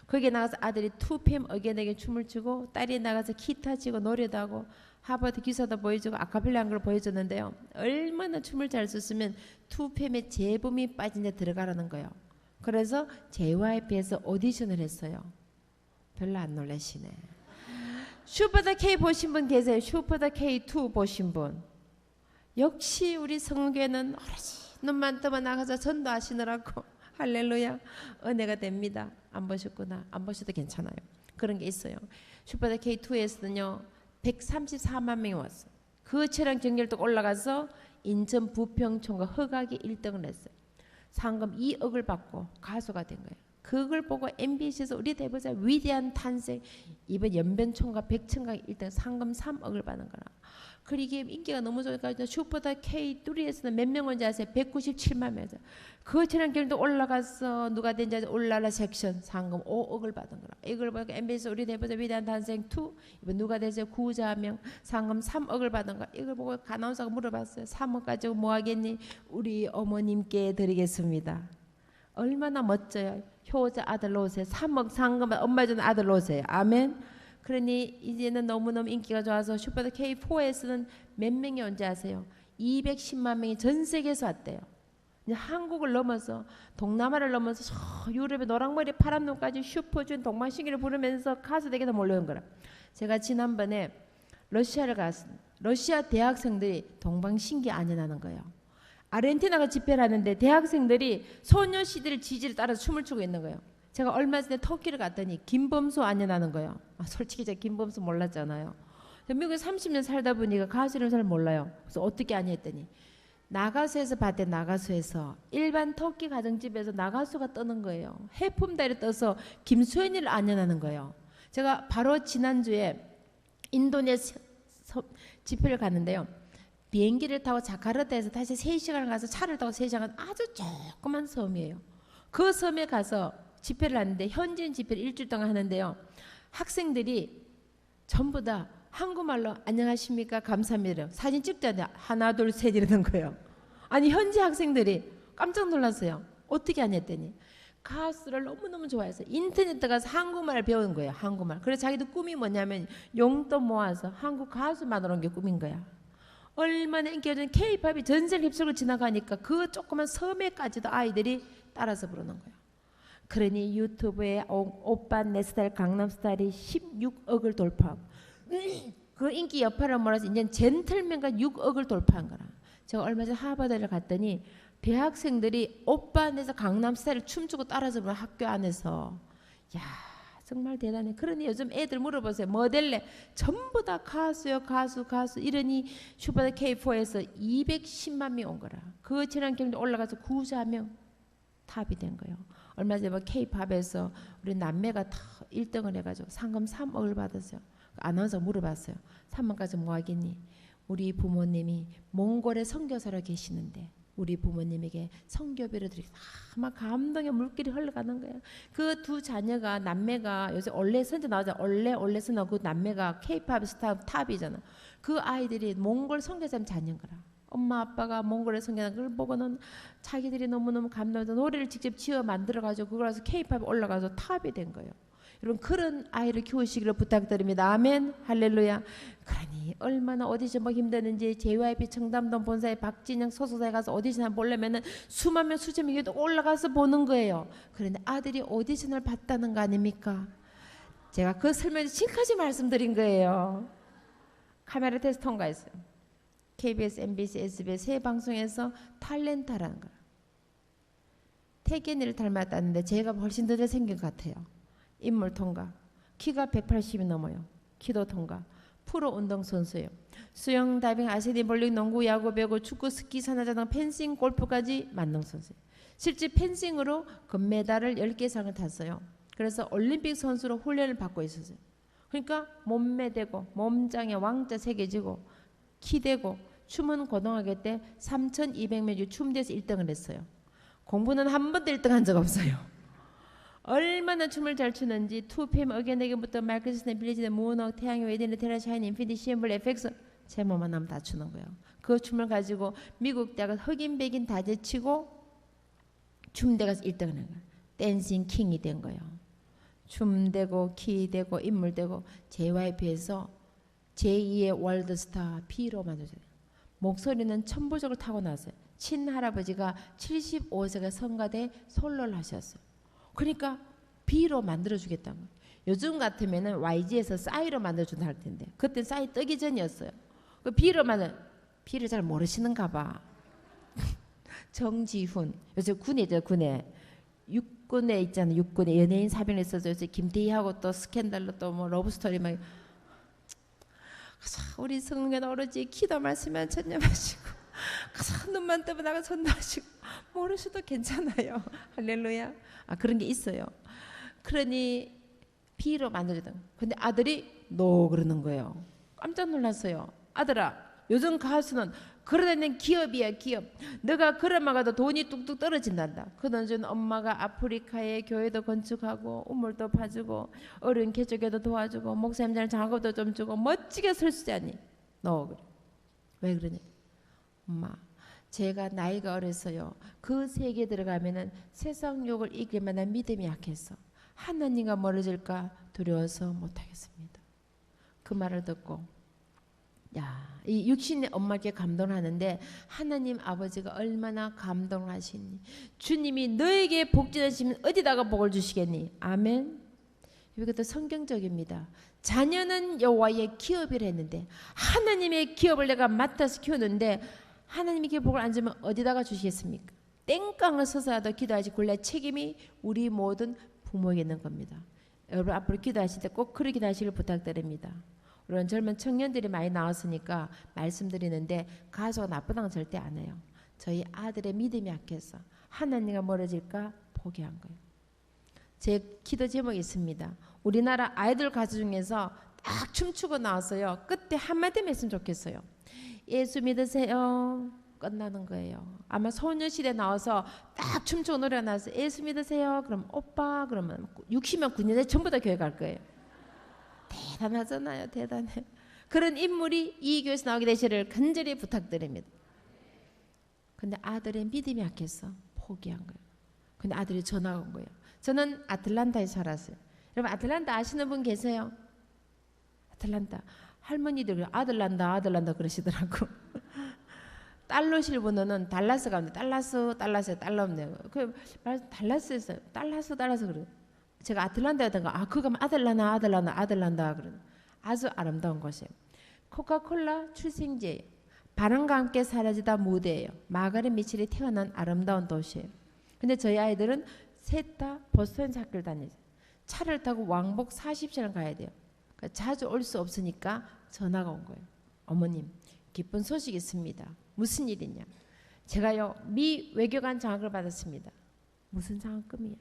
거기에 나가서 아들이 2PM 어게인에게 춤을 추고 딸이 나가서 기타 치고 노래도 하고 하버드 기사도 보여주고 아카펠라 한 걸 보여줬는데요. 얼마나 춤을 잘 췄으면 2PM의 재범이 빠진 데 들어가라는 거예요. 그래서 JYP에서 오디션을 했어요. 별로 안 놀라시네. 슈퍼더 K 보신 분 계세요? 슈퍼더 K2 보신 분. 역시 우리 성교회는 오로지 눈만 뜨면 나가서 전도하시느라고 할렐루야 은혜가 됩니다. 안 보셨구나. 안 보셔도 괜찮아요. 그런 게 있어요. 슈퍼더 K2에서는요 134만 명이 왔어요. 그 차량 경결도 올라가서 인천 부평총과 허각이 1등을 했어요. 상금 2억을 받고 가수가 된 거예요. 그걸 보고 MBC에서 우리 대보자 위대한 탄생 이번 연변총과 백천각 1등 상금 3억을 받는 거라. 그리고 이게 인기가 너무 좋으니까 슈퍼더 K3에서는 몇 명 온지 아세요? 197만 명이죠. 그 차량 경도 올라가서 누가 된지 아세요? 올라라 섹션 상금 5억을 받은 거라. 이걸 보니까 MBC 우리 대보자 위대한 탄생 2 이번 누가 되세요? 구자명 상금 3억을 받은 거. 이걸 보고 아나운서가 물어봤어요. 3억 가지고 뭐 하겠니? 우리 어머님께 드리겠습니다. 얼마나 멋져요. 효자 아들 놓으세요. 3억 상금 엄마 주는 아들 놓으세요. 아멘. 그러니 이제는 너무너무 인기가 좋아서 슈퍼더 K4에서는 몇 명이 온지 아세요? 210만 명이 전 세계에서 왔대요. 이제 한국을 넘어서 동남아를 넘어서 저 유럽의 노랑머리 파란 눈까지 슈퍼준 동방신기를 부르면서 가수들에게 몰려온 거라. 제가 지난번에 러시아를 갔습니다. 러시아 대학생들이 동방신기 안연하는 거예요. 아르헨티나가 집회를 하는데 대학생들이 소녀시대를 지지를 따라서 춤을 추고 있는 거예요. 제가 얼마 전에 터키를 갔더니 김범수 안연하는 거예요. 솔직히 제가 김범수 몰랐잖아요. 미국에 30년 살다 보니까 가수를 잘 몰라요. 그래서 어떻게 아니 했더니 나가수에서 봤대. 나가수에서 일반 터키 가정집에서 나가수가 뜨는 거예요. 해품달이 떠서 김수현이를 안연하는 거예요. 제가 바로 지난주에 인도네시아 집회를 갔는데요. 비행기를 타고 자카르타에서 다시 3시간을 가서 차를 타고 3시간 아주 조그만 섬이에요. 그 섬에 가서 집회를 하는데 현지인 집회를 일주일 동안 하는데요. 학생들이 전부 다 한국말로 안녕하십니까 감사합니다. 사진 찍자니 하나 둘 셋 이러는 거예요. 아니 현지 학생들이 깜짝 놀랐어요. 어떻게 하냐 했더니 가수를 너무너무 좋아해서 인터넷에 가서 한국말을 배우는 거예요. 한국말. 그래서 자기도 꿈이 뭐냐면 용돈 모아서 한국 가수 만들어 온 게 꿈인 거야. 얼마나 인기가 좋은 K-팝이 전 세계 휩쓸고 지나가니까 그 조그만 섬에까지도 아이들이 따라서 부르는 거예요. 그러니 유튜브에 오빠 내 스타일 강남스타일이 16억을 돌파하고 그 인기 여파를 몰아서 이제 젠틀맨과 6억을 돌파한 거라. 제가 얼마 전에 하버드를 갔더니 대학생들이 오빠 내서 강남스타일을 춤추고 따라서 부르는 학교 안에서 야 정말 대단해. 그러니 요즘 애들 물어보세요. 모델래 전부 다 가수요 가수 이러니 슈퍼더 K4에서 210만 명 온 거라. 그 지난 경기 올라가서 구자명 탑이 된 거예요. 얼마 전에 K-팝에서 우리 남매가 다 1등을 해가지고 상금 3억을 받았어요. 아나운서 물어봤어요. 3억까지 뭐 하겠니? 우리 부모님이 몽골에 선교사로 계시는데 우리 부모님에게 선교비를 드리고 막 감동의 물길이 흘러가는 거예요. 그 두 자녀가 남매가 요새 원래 선지 나오잖아. 원래 선나 그 남매가 K-팝 스타 탑이잖아. 그 아이들이 몽골 선교사님 자녀인 거라. 엄마 아빠가 몽골에 선교하는 걸 보고는 자기들이 너무너무 감동해서 노래를 직접 지어 만들어가지고 그걸 해서 K-팝에 올라가서 탑이 된 거예요. 여러분 그런 아이를 키우시기를 부탁드립니다. 아멘 할렐루야. 그러니 얼마나 오디션 보기 힘드는지 JYP 청담동 본사의 박진영 소속사에 가서 오디션 보려면 수만 명 수천 명이 올라가서 보는 거예요. 그런데 아들이 오디션을 봤다는 거 아닙니까? 제가 그 설명을 지금까지 말씀드린 거예요. 카메라 테스트 통과했어요. KBS, MBC, SBS 세 방송에서 탤런트라는 거예요. 태견이를 닮았다는데 제가 훨씬 더 잘생긴 것 같아요. 인물 통과. 키가 180이 넘어요. 키도 통과. 프로 운동선수예요. 수영, 다이빙, 아시아인 볼링, 농구, 야구, 배구, 축구, 스키, 산화자동, 펜싱, 골프까지 만능선수예요. 실제 펜싱으로 금메달을 10개 상을 탔어요. 그래서 올림픽 선수로 훈련을 받고 있었어요. 그러니까 몸매 되고 몸장에 왕자 새겨지고 키 되고 춤은 고등학교 때 3,200명 중 춤대에서 1등을 했어요. 공부는 한 번도 1등 한 적 없어요. 얼마나 춤을 잘 추는지 투팸 어게인에게부터 마이클 잭슨, 빌리지 무너, 태양의 웨딩, 테라 샤인, 인피니티, 시엠블, FX 제 몸만 하면 다 추는 거예요. 그 춤을 가지고 미국 대학 흑인 백인 다 제치고 춤대 가서 1등을 한 거예요. 댄싱 킹이 된 거예요. 춤 되고 키 되고 인물 되고 JYP에서 제2의 월드스타 B로 만들어져요. 목소리는 천부적으로 타고났어요. 친할아버지가 75세가 성가대 솔로를 하셨어요. 그러니까 B로 만들어주겠다는 거예요. 요즘 같으면 YG에서 싸이로 만들어준다 할 텐데 그때 싸이 뜨기 전이었어요. 그 B로 B를 잘 모르시는가 봐. 정지훈 요새 군에죠. 군에 육군에 있잖아요. 육군에 연예인 사병을 했어서 요새 김태희하고 또 스캔들로 또 뭐 러브스토리 막 우리 성gen 어르지 기도 말씀만 전념하시고 눈만 뜨면 나가 전도하시고 모르셔도 괜찮아요. 할렐루야. 그런 게 있어요. 그러니 B로 만들어졌던. 근데 아들이 너 그러는 거예요. 깜짝 놀랐어요. 아들아, 요즘 가수는 그러다는 기업이야, 기업. 너가 그러면 가도 돈이 뚝뚝 떨어진단다. 그러던 엄마가 아프리카에 교회도 건축하고 우물도 파주고 어려운 개척에도 도와주고 목사님들 작업도 좀 주고 멋지게 설수자니 너 그래. 왜 그러냐? 엄마, 제가 나이가 어려서요. 그 세계에 들어가면은 세상 욕을 이길 만한 믿음이 약해서 하나님과 멀어질까 두려워서 못하겠습니다. 그 말을 듣고 이 육신의 엄마께 감동을 하는데 하나님 아버지가 얼마나 감동을 하시니 주님이 너에게 복 주시면 어디다가 복을 주시겠니? 아멘. 이것도 성경적입니다. 자녀는 여호와의 기업이라 했는데 하나님의 기업을 내가 맡아서 키우는데 하나님께 복을 안 주면 어디다가 주시겠습니까? 땡깡을 서서라도 기도하지 골라야 책임이 우리 모든 부모에게 있는 겁니다. 여러분 앞으로 기도하실 때 꼭 그렇게 기도하시길 부탁드립니다. 물론 젊은 청년들이 많이 나왔으니까 말씀드리는데 가수가 나쁘다는 건 절대 안 해요. 저희 아들의 믿음이 약해서 하나님과 멀어질까 포기한 거예요. 제 기도 제목이 있습니다. 우리나라 아이돌 가수 중에서 딱 춤추고 나왔어요. 끝에 한마디만 했으면 좋겠어요. 예수 믿으세요. 끝나는 거예요. 아마 소녀시대 나와서 딱 춤추고 노래가 나와서 예수 믿으세요. 그럼 오빠 그러면 60명 9년에 전부 다 교회 갈 거예요. 대단하잖아요. 대단해. 그런 인물이 이 교회에서 나오게 되시기를 간절히 부탁드립니다. 근데 아들의 믿음이 약해서 포기한 거예요. 근데 아들이 전화가 온 거예요. 저는 아틀란타에 살았어요. 여러분 아틀란타 아시는 분 계세요? 아틀란타 할머니들 아들 난다 그러시더라고. 달러실 번호는 달라스 가는데 달라스에 달러 없네요. 그 말 달라스에서 달라스 그래요. 제가 아틀란타에 갔다가 그거 아들 난다 그런 아주 아름다운 곳이에요. 코카콜라 출생지예요. 바람과 함께 사라지다 무대예요. 마가렛 미첼이 태어난 아름다운 도시예요. 근데 저희 아이들은 셋 다 보스턴 학교를 다니죠. 차를 타고 왕복 40시간 가야 돼요. 그러니까 자주 올 수 없으니까 전화가 온 거예요. 어머님 기쁜 소식이 있습니다. 무슨 일이냐? 제가요 미 외교관 장학을 받았습니다. 무슨 장학금이야?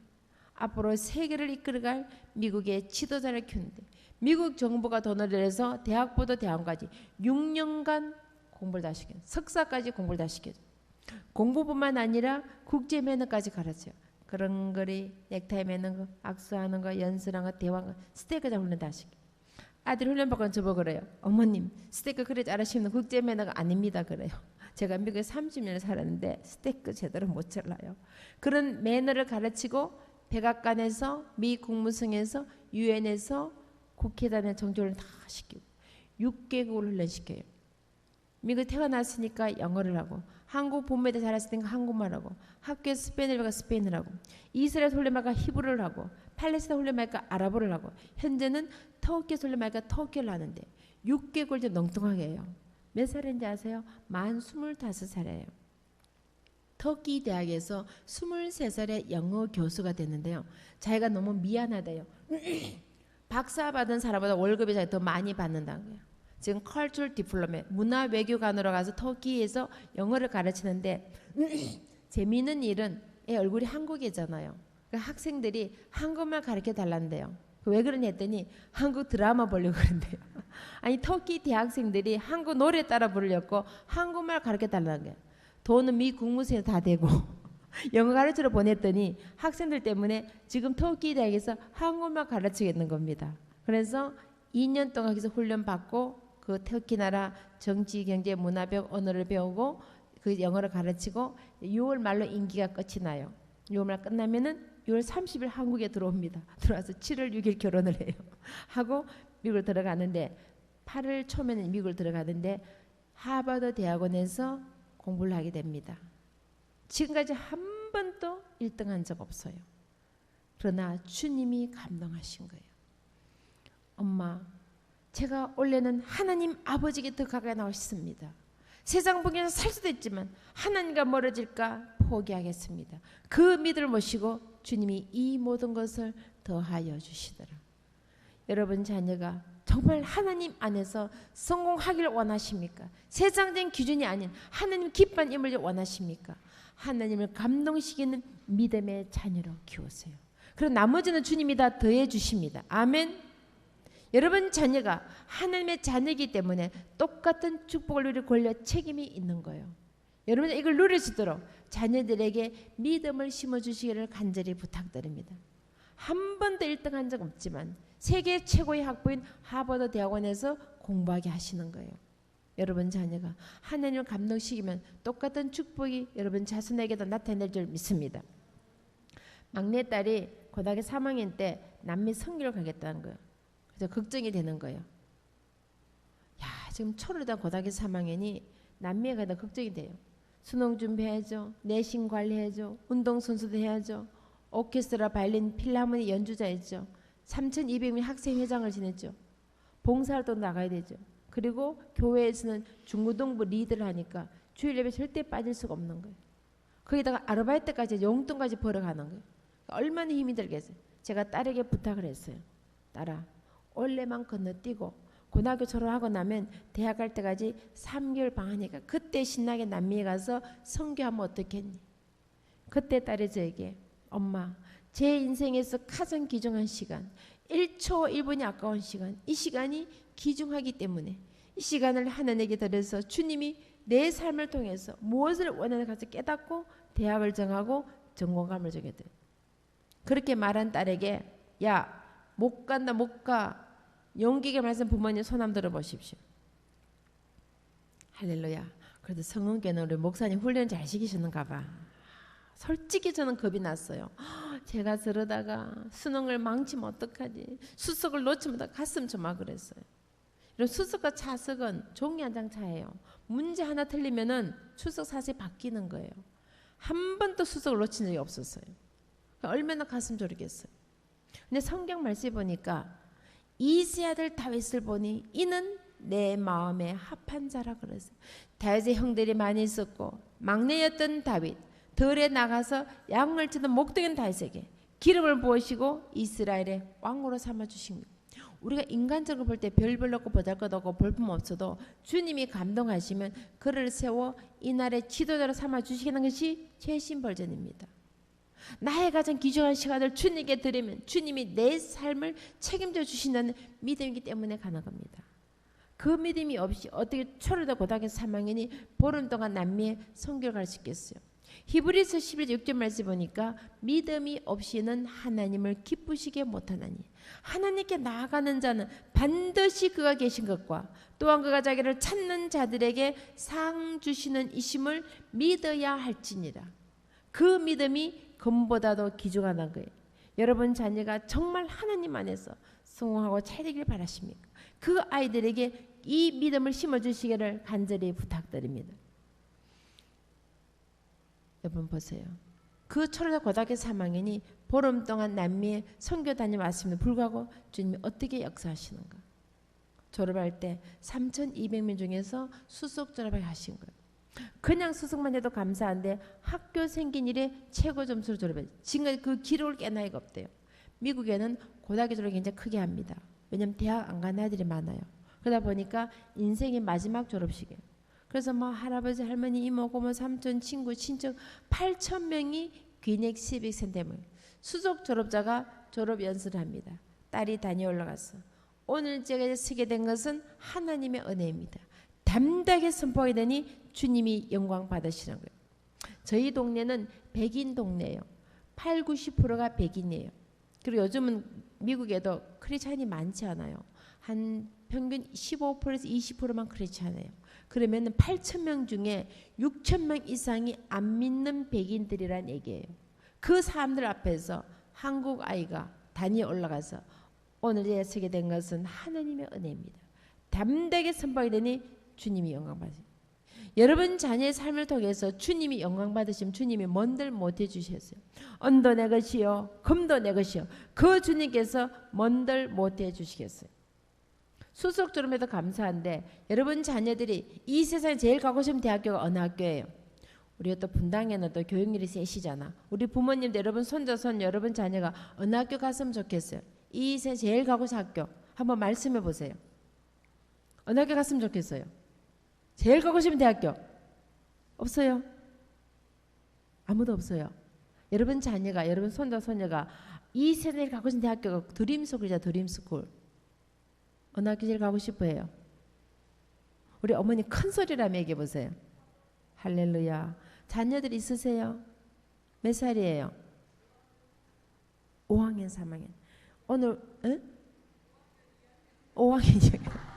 앞으로 세계를 이끌어갈 미국의 지도자를 키우는데 미국 정부가 돈을 내서 대학부터 대학원까지 6년간 공부를 다 시켜요. 석사까지 공부를 다 시켜요. 공부뿐만 아니라 국제 매너까지 가르쳐요. 그런 거리, 넥타이 매는 거, 악수하는 거, 연설하는 거, 대화하는 거, 스테이크장 훈련 다 시켜요. 아들 훈련받고 저보고 그래요. 어머님 스테이크 그래 잘하시는 국제 매너가 아닙니다 그래요. 제가 미국에 30년을 살았는데 스테이크 제대로 못 잘라요. 그런 매너를 가르치고 백악관에서 미 국무성에서 유엔에서 국회단의 정조를 다 시키고 6개국을 훈련시켜요. 미국 태어났으니까 영어를 하고 한국 본매대 자랐으니까 한국말 하고 학교에서 스페인어를 배우니까 스페인어를 하고 이스라엘 훈련받으니까 히브리를 하고 팔레스타인 훈련받으니까 아랍어를 하고 현재는 터키에서 훈련받으니까 터키를 하는데 6개국을 좀 엉뚱하게 해요. 몇 살인지 아세요? 만 25살이에요. 터키 대학에서 23살에 영어 교수가 됐는데요. 자기가 너무 미안하대요. 박사 받은 사람보다 월급이 더 많이 받는다는 거예요. 지금 컬처럴 디플로메 문화 외교관으로 가서 터키에서 영어를 가르치는데 재미있는 일은 애 얼굴이 한국이잖아요. 그러니까 학생들이 한국말 가르쳐 달란대요. 왜 그러냐 했더니 한국 드라마 보려고 그런대요. 아니 터키 대학생들이 한국 노래 따라 부르려고 한국말 가르쳐 달라는 거예요. 돈은 미 국무부에 다 대고 영어 가르치러 보냈더니 학생들 때문에 지금 터키 대학에서 한국말 가르치겠는 겁니다. 그래서 2년 동안 거기서 훈련 받고 그 터키 나라 정치, 경제, 문화적 언어를 배우고 그 영어를 가르치고 6월 말로 임기가 끝이 나요. 6월 말 끝나면은 6월 30일 한국에 들어옵니다. 들어와서 7월 6일 결혼을 해요. 하고 미국을 들어가는데 8월 초면에 미국을 들어가는데 하버드 대학원에서 공부를 하게 됩니다. 지금까지 한 번도 1등한 적 없어요. 그러나 주님이 감동하신 거예요. 엄마, 제가 원래는 하나님 아버지께 더 가까이 나고 싶습니다. 세상 복에서 살 수도 있지만 하나님과 멀어질까 포기하겠습니다. 그 믿음을 모시고 주님이 이 모든 것을 더하여 주시더라. 여러분 자녀가 정말 하나님 안에서 성공하기를 원하십니까? 세상적인 기준이 아닌 하나님 기뻐하는 인물을 원하십니까? 하나님을 감동시키는 믿음의 자녀로 키우세요. 그리고 나머지는 주님이 다 더해 주십니다. 아멘. 여러분 자녀가 하나님의 자녀이기 때문에 똑같은 축복을 누릴 권리 책임이 있는 거예요. 여러분 이걸 누릴 수 있도록 자녀들에게 믿음을 심어주시기를 간절히 부탁드립니다. 한 번도 1등한 적 없지만 세계 최고의 학부인 하버드 대학원에서 공부하게 하시는 거예요. 여러분 자녀가 하나님을 감동시키면 똑같은 축복이 여러분 자손에게도 나타낼 줄 믿습니다. 막내딸이 고등학교 3학년 때 남미 선교를 가겠다는 거예요. 그래서 걱정이 되는 거예요. 야, 지금 초르다 고등학교 3학년이 남미에 가다 걱정이 돼요. 수능 준비해야죠. 내신 관리해야죠. 운동선수도 해야죠. 오케스트라, 바이올린, 필하모니 연주자였죠. 3,200명 학생회장을 지냈죠. 봉사활동 나가야 되죠. 그리고 교회에서는 중고등부 리드를 하니까 주일 예배 절대 빠질 수가 없는 거예요. 거기다가 아르바이트까지 용돈까지 벌어가는 거예요. 얼마나 힘이 들겠어요. 제가 딸에게 부탁을 했어요. 딸아, 올해만 건너뛰고 고등학교 졸업하고 나면 대학 갈 때까지 3개월 방학이니까 그때 신나게 남미에 가서 선교하면 어떻겠니? 그때 딸이 저에게 엄마, 제 인생에서 가장 귀중한 시간 1초 1분이 아까운 시간, 이 시간이 귀중하기 때문에 이 시간을 하나님에게 드려서 주님이 내 삶을 통해서 무엇을 원하는지 깨닫고 대학을 정하고 전공감을 정해 드려요. 그렇게 말한 딸에게 야, 못 간다 못 가. 용기 있게 말씀 부모님 손 한번 들어보십시오. 할렐루야. 그래도 성은교는 우리 목사님 훈련 잘 시키셨는가 봐. 솔직히 저는 겁이 났어요. 제가 저러다가 수능을 망치면 어떡하지? 수석을 놓치면 가슴 좀 막 그랬어요. 이런 수석과 차석은 종이 한 장 차예요. 문제 하나 틀리면은 출석 사실 바뀌는 거예요. 한 번도 수석을 놓친 적이 없었어요. 얼마나 가슴 졸이겠어요. 근데 성경 말씀 보니까 이세 아들 다윗을 보니 이는 내 마음에 합한 자라 그랬어요. 다윗의 형들이 많이 있었고 막내였던 다윗 들에 나가서 양을 치던 목동인 다윗에게 기름을 부으시고 이스라엘의 왕으로 삼아주십니다. 우리가 인간적으로 볼 때 별별 없고 보잘것없고 볼품 없어도 주님이 감동하시면 그를 세워 이날의 지도자로 삼아주시는 것이 최신벌전입니다. 나의 가장 귀중한 시간을 주님께 드리면 주님이 내 삶을 책임져 주신다는 믿음이기 때문에 가능합니다. 그 믿음이 없이 어떻게 초르다 고등학교 3학년이 보름 동안 남미에 선교를 갈 수 있겠어요. 히브리서 11장 6절 말씀 보니까 믿음이 없이는 하나님을 기쁘시게 못하나니 하나님께 나아가는 자는 반드시 그가 계신 것과 또한 그가 자기를 찾는 자들에게 상 주시는 이심을 믿어야 할지니라. 그 믿음이 금보다도 귀중하다는 거예요. 여러분 자녀가 정말 하나님 안에서 성공하고 잘 되길 바라십니까? 그 아이들에게 이 믿음을 심어주시기를 간절히 부탁드립니다. 여러분 보세요. 그 초르다 고등학교 3학년이 보름 동안 남미에 선교 다녀왔음에도 불구하고 주님이 어떻게 역사하시는가? 졸업할 때 3,200명 중에서 수석 졸업하게 하신 거예요. 그냥 수석만 해도 감사한데 학교 생긴 일에 최고 점수를 졸업해요. 지금까지 그 기록을 깬 아이가 없대요. 미국에는 고등학교 졸업을 굉장히 크게 합니다. 왜냐하면 대학 안 가는 아이들이 많아요. 그러다 보니까 인생의 마지막 졸업식이에요. 그래서 뭐 할아버지, 할머니, 이모, 고모, 삼촌, 친구, 친척 8,000명이 귀넥 시빅 센터에 모여요. 수석 졸업자가 졸업 연수를 합니다. 딸이 단이 올라갔어. 오늘 제가 쓰게 된 것은 하나님의 은혜입니다. 담대하게 선포하게 되니 주님이 영광 받으시는 거예요. 저희 동네는 백인 동네예요. 8, 90%가 백인이에요. 그리고 요즘은 미국에도 크리스찬이 많지 않아요. 한 평균 15%에서 20%만 크리스찬이에요. 그러면 8,000명 중에 6,000명 이상이 안 믿는 백인들이란 얘기예요. 그 사람들 앞에서 한국 아이가 단위에 올라가서 오늘 제가 쓰게 된 것은 하나님의 은혜입니다. 담대하게 선포하게 되니 주님이 영광 받으십니다. 여러분 자녀의 삶을 통해서 주님이 영광 받으시면 주님이 뭔들 못해 주셨어요. 언도 내 것이요 금도 내 것이요. 그 주님께서 뭔들 못해 주시겠어요. 수석조름해도 감사한데 여러분 자녀들이 이 세상에 제일 가고 싶은 대학교가 어느 학교예요? 우리가 또 분당에는 또 교육열이 세시잖아. 우리 부모님들 여러분 손자 손녀 여러분 자녀가 어느 학교 갔으면 좋겠어요? 이 세상에 제일 가고 싶은 학교 한번 말씀해 보세요. 어느 학교 갔으면 좋겠어요? 제일 가고 싶은 대학교 없어요? 아무도 없어요. 여러분 자녀가 여러분 손자 손녀가 이 세상에 가고 싶은 대학교가 드림스쿨이자 드림스쿨. 어느 학교 제일 가고 싶어요? 우리 어머니 큰 소리라며 얘기해 보세요. 할렐루야. 자녀들 있으세요? 몇 살이에요? 5학년 3학년. 오늘 5학년이요.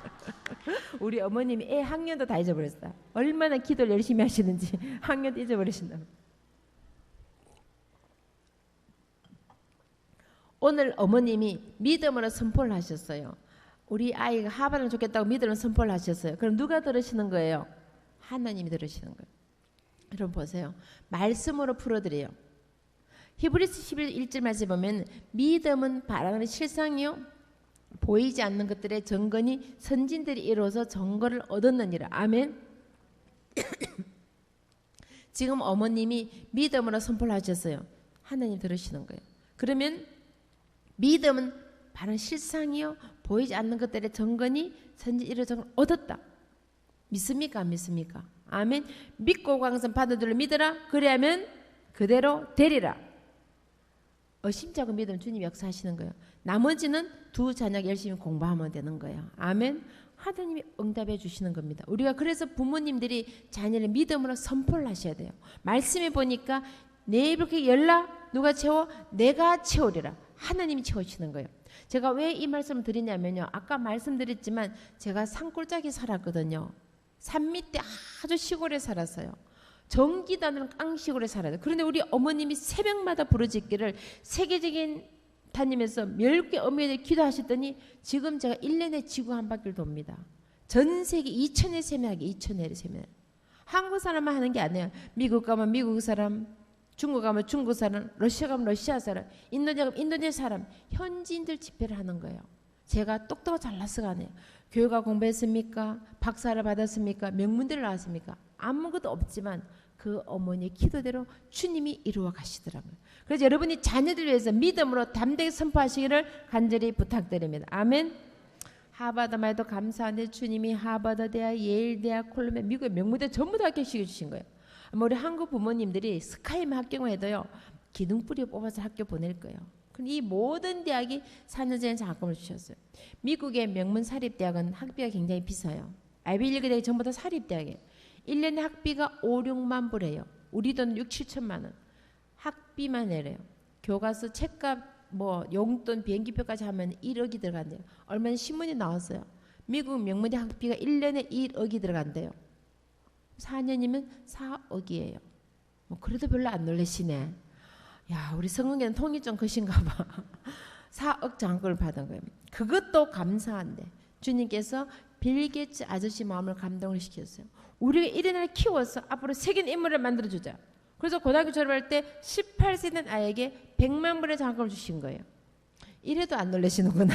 우리 어머님이 애 학년도 다 잊어버렸어. 얼마나 기도를 열심히 하시는지 학년도 잊어버리신다. 오늘 어머님이 믿음으로 선포를 하셨어요. 우리 아이가 하바는 좋겠다고 믿음으로 선포를 하셨어요. 그럼 누가 들으시는 거예요? 하나님이 들으시는 거예요. 여러분 보세요. 말씀으로 풀어드려요. 히브리서 11절 말씀 보면 믿음은 바라는 실상이요 보이지 않는 것들의 증거니 선진들이 이루어서 증거를 얻었느니라. 아멘. 지금 어머님이 믿음으로 선포를 하셨어요. 하나님 들으시는 거예요. 그러면 믿음은 바른 실상이요 보이지 않는 것들의 증거니 선진 이루어서 증거를 얻었다. 믿습니까? 안 믿습니까? 아멘. 믿고 광선 받아들여 믿으라. 그래야면 그대로 되리라. 의심자고 믿으면 주님 역사하시는 거예요. 나머지는 두 자녀 열심히 공부하면 되는 거예요. 아멘. 하나님이 응답해 주시는 겁니다. 우리가 그래서 부모님들이 자녀를 믿음으로 선포를 하셔야 돼요. 말씀해 보니까 내 입을 그렇게 열라 누가 채워? 내가 채우리라. 하나님이 채우시는 거예요. 제가 왜 이 말씀을 드리냐면요. 아까 말씀드렸지만 제가 산골짜기 살았거든요. 산 밑에 아주 시골에 살았어요. 전기단으로 깡시골에 살아요. 그런데 우리 어머님이 새벽마다 부르짖기를 세계적인 다니면서 10개 어머니들 기도하셨더니 지금 제가 1년에 지구 한 바퀴를 돕니다. 전 세계 2천회 세면하기 2천회를 세면. 한국 사람만 하는 게 아니에요. 미국 가면 미국 사람, 중국 가면 중국 사람, 러시아 가면 러시아 사람, 인도네시아 가면 인도네시아 사람, 현지인들 집회를 하는 거예요. 제가 똑똑하고 잘났어가 아니에요. 교육과 공부했습니까? 박사를 받았습니까? 명문대를 나왔습니까? 아무것도 없지만 그 어머니의 기도대로 주님이 이루어 가시더라고요. 그래서 여러분이 자녀들 위해서 믿음으로 담대히 선포하시기를 간절히 부탁드립니다. 아멘. 하버드 말도 감사한데 주님이 하버드 대학, 예일 대학, 콜롬비아, 미국의 명문대 전부 다 합격시켜 주신 거예요. 우리 한국 부모님들이 스카이만 합격해도요 기둥뿌리 뽑아서 학교 보낼 거예요. 이 모든 대학이 4년 전에 장학금을 주셨어요. 미국의 명문 사립대학은 학비가 굉장히 비싸요. 아이비리그 대학이 전부 다 사립대학이에요. 1년에 학비가 5, 6만 불이에요. 우리 돈 6, 7천만 원. 학비만 내래요. 교과서, 책값, 뭐 용돈, 비행기표까지 하면 1억이 들어간대요. 얼마 전에 신문이 나왔어요. 미국 명문대 학비가 1년에 1억이 들어간대요. 4년이면 4억이에요. 뭐 그래도 별로 안 놀라시네. 야, 우리 성은계는 통이 좀 크신가 봐. 4억 장학금을 받은 거예요. 그것도 감사한데 주님께서 빌 게이츠 아저씨 마음을 감동을 시켰어요. 우리가 이런 키워서 앞으로 세계인 인물을 만들어주자. 그래서 고등학교 졸업할 때 18세 된 아이에게 100만 불의 장학금을 주신 거예요. 이래도 안 놀라시는구나.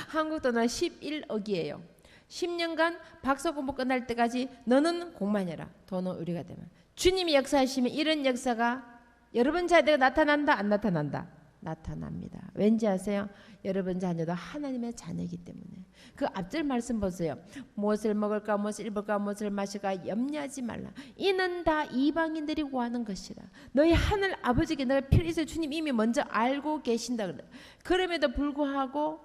한국 돈은 11억이에요. 10년간 박사 공부 끝날 때까지 너는 공부만 해라. 돈은 우리가 되면. 주님이 역사하시면 이런 역사가 여러분 자녀가 나타난다 안 나타난다? 나타납니다. 왠지 아세요? 여러분 자녀도 하나님의 자녀이기 때문에. 그 앞절 말씀 보세요. 무엇을 먹을까 무엇을 입을까 무엇을 마실까 염려하지 말라. 이는 다 이방인들이 구하는 것이라. 너희 하늘 아버지께 너희 필요해서 주님 이미 먼저 알고 계신다. 그럼에도 불구하고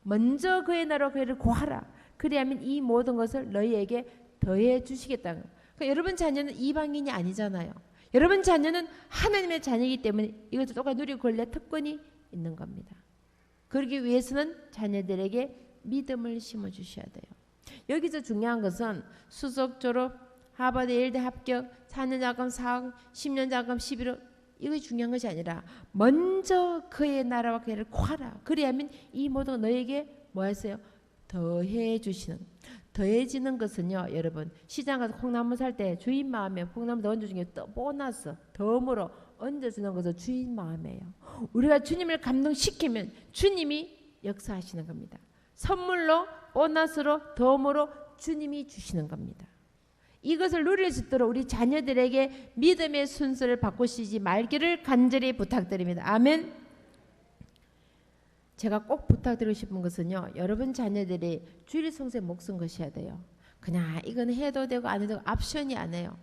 먼저 그의 나라와 그의 일을 구하라. 그리하면 이 모든 것을 너희에게 더해 주시겠다는 거예요. 그러니까 여러분 자녀는 이방인이 아니잖아요. 여러분 자녀는 하나님의 자녀이기 때문에 이것도 똑같이 누리고 권리 특권이 있는 겁니다. 그러기 위해서는 자녀들에게 믿음을 심어주셔야 돼요. 여기서 중요한 것은 수석 졸업, 하버드 예일대 합격, 4년 자금 4억, 10년 자금 11억, 이것이 중요한 것이 아니라 먼저 그의 나라와 그의 일을 구하라. 그리하면 이 모든 건 너에게 뭐 하세요? 더해 주시는. 더해지는 것은요, 여러분 시장 가서 콩나물 살 때 주인 마음에 콩나물 더 얹어주는 게 보너스, 덤으로 얹어주는 것은 주인 마음이에요. 우리가 주님을 감동시키면 주님이 역사하시는 겁니다. 선물로, 보너스로, 덤으로 주님이 주시는 겁니다. 이것을 누릴 수 있도록 우리 자녀들에게 믿음의 순서를 바꾸시지 말기를 간절히 부탁드립니다. 아멘. 제가 꼭 부탁드리고 싶은 것은요, 여러분 자녀들이 주일 성수에 목숨 거셔야 돼요. 그냥 이건 해도 되고 안 해도 되고 옵션이 아니에요.